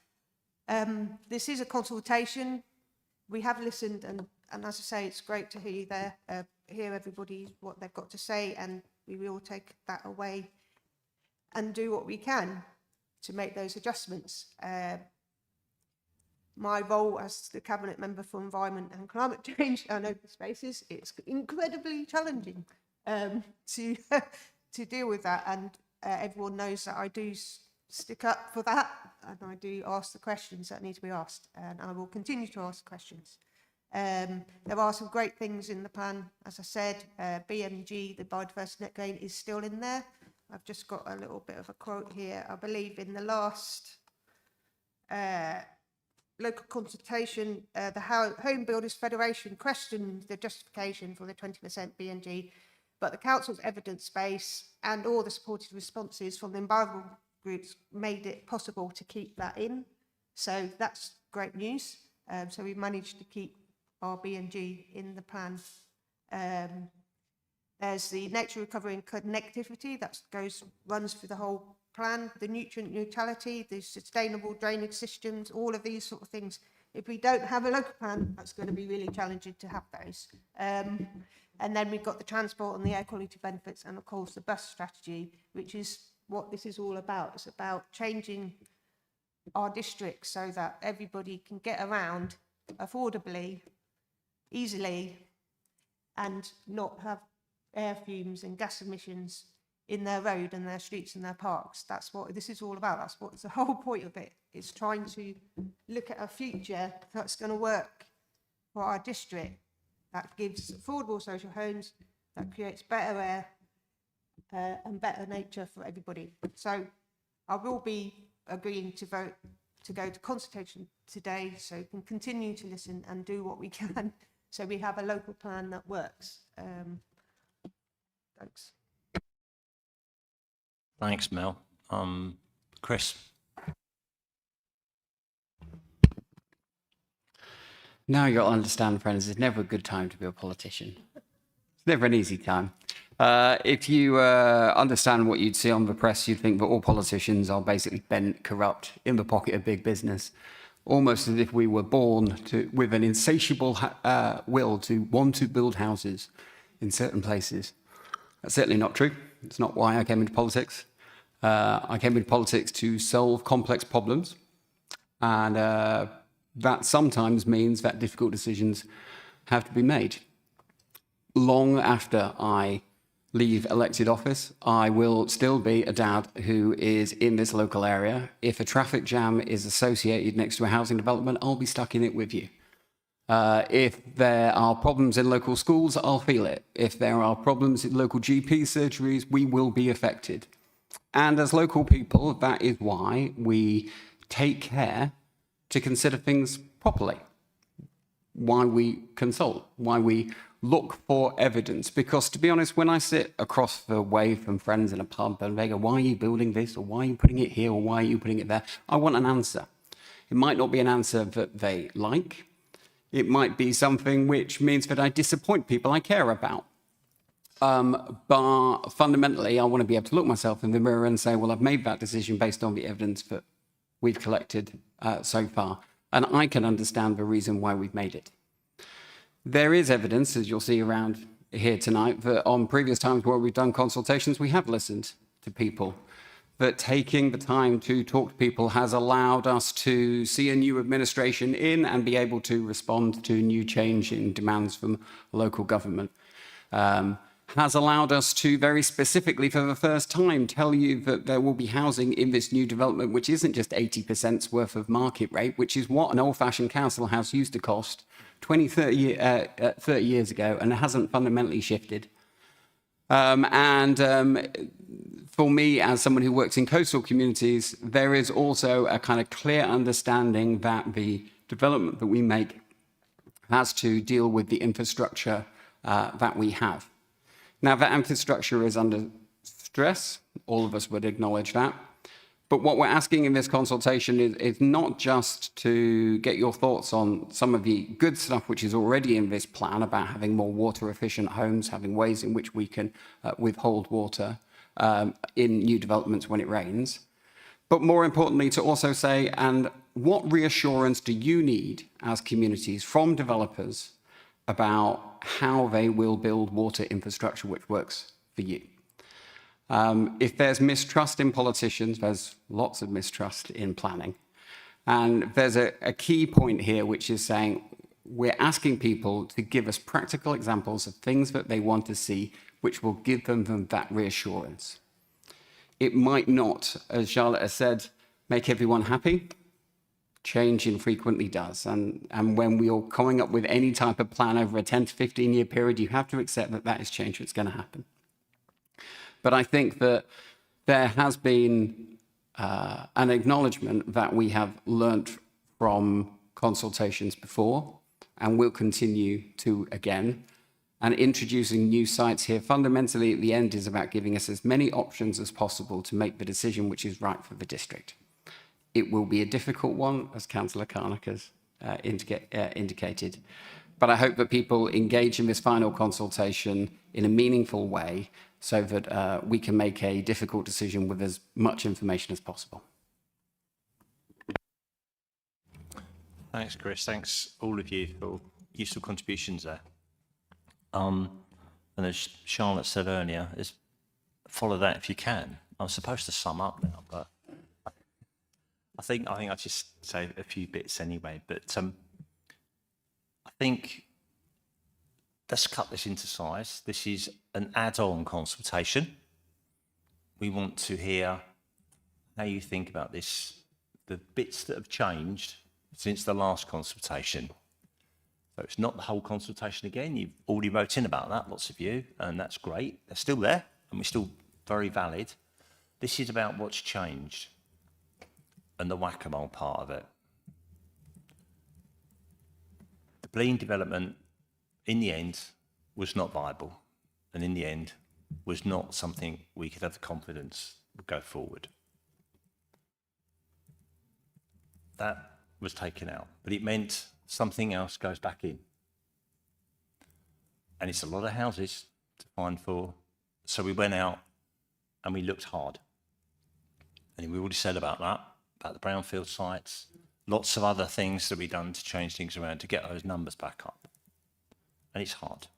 This is a consultation. We have listened, and as I say, it's great to hear you there, hear everybody, what they've got to say, and we will take that away and do what we can to make those adjustments. My role as the Cabinet Member for Environment and Climate Change and Open Spaces, it's incredibly challenging to deal with that, and everyone knows that I do stick up for that, and I do ask the questions that need to be asked, and I will continue to ask questions. There are some great things in the plan, as I said. BMG, the biodiversity net gain, is still in there. I've just got a little bit of a quote here. I believe in the last local consultation, the Home Builders Federation questioned the justification for the 20% BMG, but the council's evidence base and all the supported responses from the environmental groups made it possible to keep that in. So that's great news. So we've managed to keep our BMG in the plan. There's the nature recovery and connectivity that runs through the whole plan, the nutrient neutrality, the sustainable drainage systems, all of these sort of things. If we don't have a local plan, that's going to be really challenging to have those. And then we've got the transport and the air quality benefits, and of course the bus strategy, which is what this is all about. It's about changing our district so that everybody can get around affordably, easily, and not have air fumes and gas emissions in their road and their streets and their parks. That's what this is all about. That's what's the whole point of it. It's trying to look at a future that's going to work for our district, that gives affordable social homes, that creates better air and better nature for everybody. So I will be agreeing to vote to go to consultation today, so we can continue to listen and do what we can so we have a local plan that works. Thanks. Thanks, Mel. Chris. Now you'll understand, friends, it's never a good time to be a politician. It's never an easy time. If you understand what you'd see on the press, you'd think that all politicians are basically bent, corrupt, in the pocket of big business, almost as if we were born with an insatiable will to want to build houses in certain places. That's certainly not true. It's not why I came into politics. I came into politics to solve complex problems, and that sometimes means that difficult decisions have to be made. Long after I leave elected office, I will still be a dad who is in this local area. If a traffic jam is associated next to a housing development, I'll be stuck in it with you. If there are problems in local schools, I'll feel it. If there are problems in local GP surgeries, we will be affected. And as local people, that is why we take care to consider things properly, why we consult, why we look for evidence. Because to be honest, when I sit across the way from friends in a pub and they go, why are you building this? Or why are you putting it here? Or why are you putting it there? I want an answer. It might not be an answer that they like. It might be something which means that I disappoint people I care about. But fundamentally, I want to be able to look myself in the mirror and say, well, I've made that decision based on the evidence that we've collected so far. And I can understand the reason why we've made it. There is evidence, as you'll see around here tonight, that on previous times where we've done consultations, we have listened to people. That taking the time to talk to people has allowed us to see a new administration in and be able to respond to new change in demands from local government. Has allowed us to very specifically, for the first time, tell you that there will be housing in this new development, which isn't just 80% worth of market rate, which is what an old-fashioned council house used to cost 20, 30 years ago, and it hasn't fundamentally shifted. For me, as someone who works in coastal communities, there is also a kind of clear understanding that the development that we make has to deal with the infrastructure that we have. Now, that infrastructure is under stress. All of us would acknowledge that. But what we're asking in this consultation is not just to get your thoughts on some of the good stuff which is already in this plan about having more water efficient homes, having ways in which we can withhold water in new developments when it rains. But more importantly, to also say, and what reassurance do you need as communities from developers about how they will build water infrastructure which works for you? If there's mistrust in politicians, there's lots of mistrust in planning. And there's a key point here, which is saying we're asking people to give us practical examples of things that they want to see, which will give them that reassurance. It might not, as Charlotte has said, make everyone happy. Change infrequently does. And when we are coming up with any type of plan over a 10 to 15 year period, you have to accept that that is change that's going to happen. But I think that there has been an acknowledgement that we have learnt from consultations before and will continue to again. And introducing new sites here, fundamentally at the end, is about giving us as many options as possible to make the decision which is right for the district. It will be a difficult one, as Councillor Carnac has indicated. But I hope that people engage in this final consultation in a meaningful way so that we can make a difficult decision with as much information as possible. Thanks, Chris. Thanks, all of you, for useful contributions there. And as Charlotte said earlier, is follow that if you can. I'm supposed to sum up now, but I think I'll just say a few bits anyway. But I think let's cut this into size. This is an add-on consultation. We want to hear how you think about this, the bits that have changed since the last consultation. So it's not the whole consultation again. You've already wrote in about that, lots of you, and that's great. They're still there, and we're still very valid. This is about what's changed and the whack-a-mole part of it. The Blean development, in the end, was not viable, and in the end, was not something we could have the confidence would go forward. That was taken out, but it meant something else goes back in. And it's a lot of houses to find for. So we went out and we looked hard. And we already said about that, about the brownfield sites, lots of other things that we've done to change things around to get those numbers back up. And it's hard.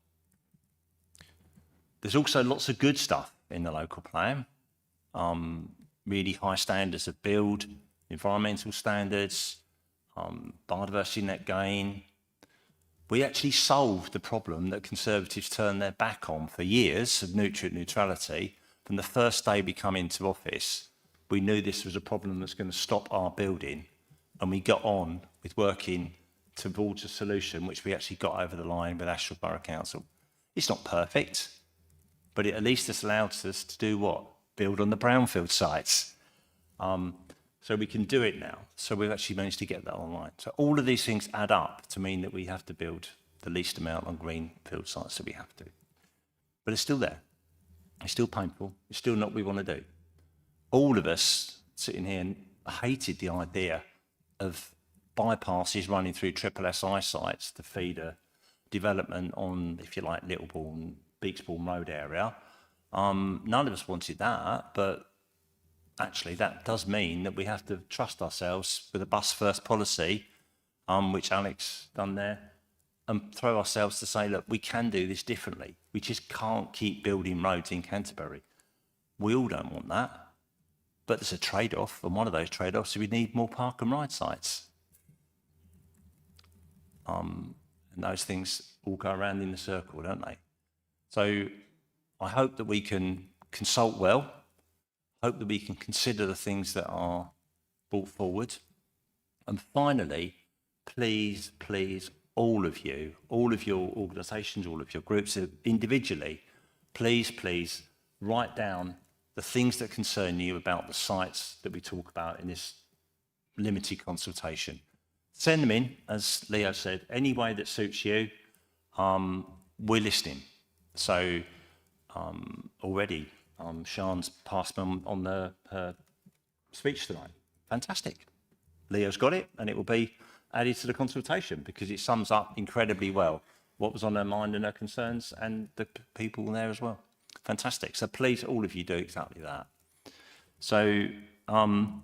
There's also lots of good stuff in the local plan. Really high standards of build, environmental standards, biodiversity net gain. We actually solved the problem that Conservatives turned their back on for years of nutrient neutrality. From the first day we come into office, we knew this was a problem that's going to stop our building, and we got on with working towards a solution which we actually got over the line with Ashfield Borough Council. It's not perfect, but it at least has allowed us to do what? Build on the brownfield sites. So we can do it now. So we've actually managed to get that online. So all of these things add up to mean that we have to build the least amount on greenfield sites that we have to. But it's still there. It's still painful. It's still not what we want to do. All of us sitting here hated the idea of bypasses running through SSSI sites to feed a development on, if you like, Littlebourne, Beaksbourne Road area. None of us wanted that, but actually, that does mean that we have to trust ourselves with a bus first policy, which Alex done there, and throw ourselves to say, look, we can do this differently. We just can't keep building roads in Canterbury. We all don't want that, but there's a trade-off, and one of those trade-offs is we need more park and ride sites. And those things all go around in the circle, don't they? So I hope that we can consult well, hope that we can consider the things that are brought forward. And finally, please, please, all of you, all of your organisations, all of your groups individually, please, please write down the things that concern you about the sites that we talk about in this limited consultation. Send them in, as Leo said, any way that suits you. We're listening. So already Sian's passed on the speech tonight. Fantastic. Leo's got it, and it will be added to the consultation because it sums up incredibly well what was on her mind and her concerns, and the people there as well. Fantastic. So please, all of you, do exactly that. So we're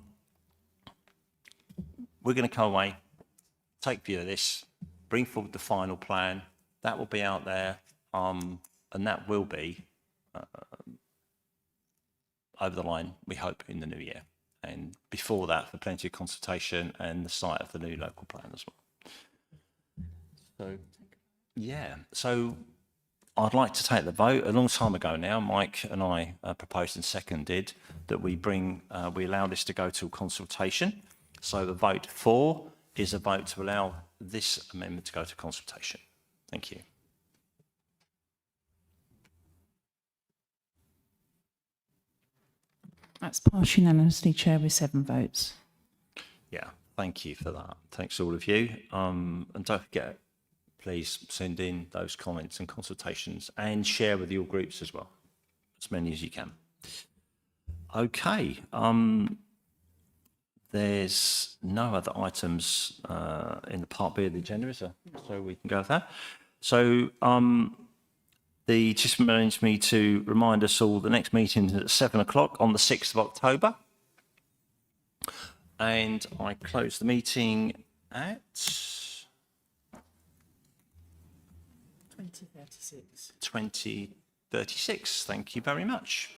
going to go away, take view of this, bring forward the final plan. That will be out there, and that will be over the line, we hope, in the new year. And before that, for plenty of consultation and the site of the new local plan as well. So, yeah. So I'd like to take the vote. A long time ago now, Mike and I proposed and seconded that we allow this to go to consultation. So the vote for is a vote to allow this amendment to go to consultation. Thank you. That's passed unanimously, Chair, with 7 votes. Yeah, thank you for that. Thanks all of you. And don't forget, please send in those comments and consultations and share with your groups as well, as many as you can. Okay. There's no other items in the Part B of the agenda, is there? So we can go with that. So the just reminds me to remind us all the next meeting is at 7 o'clock on the 6th of October. And I close the meeting at 20:36. 20:36. Thank you very much.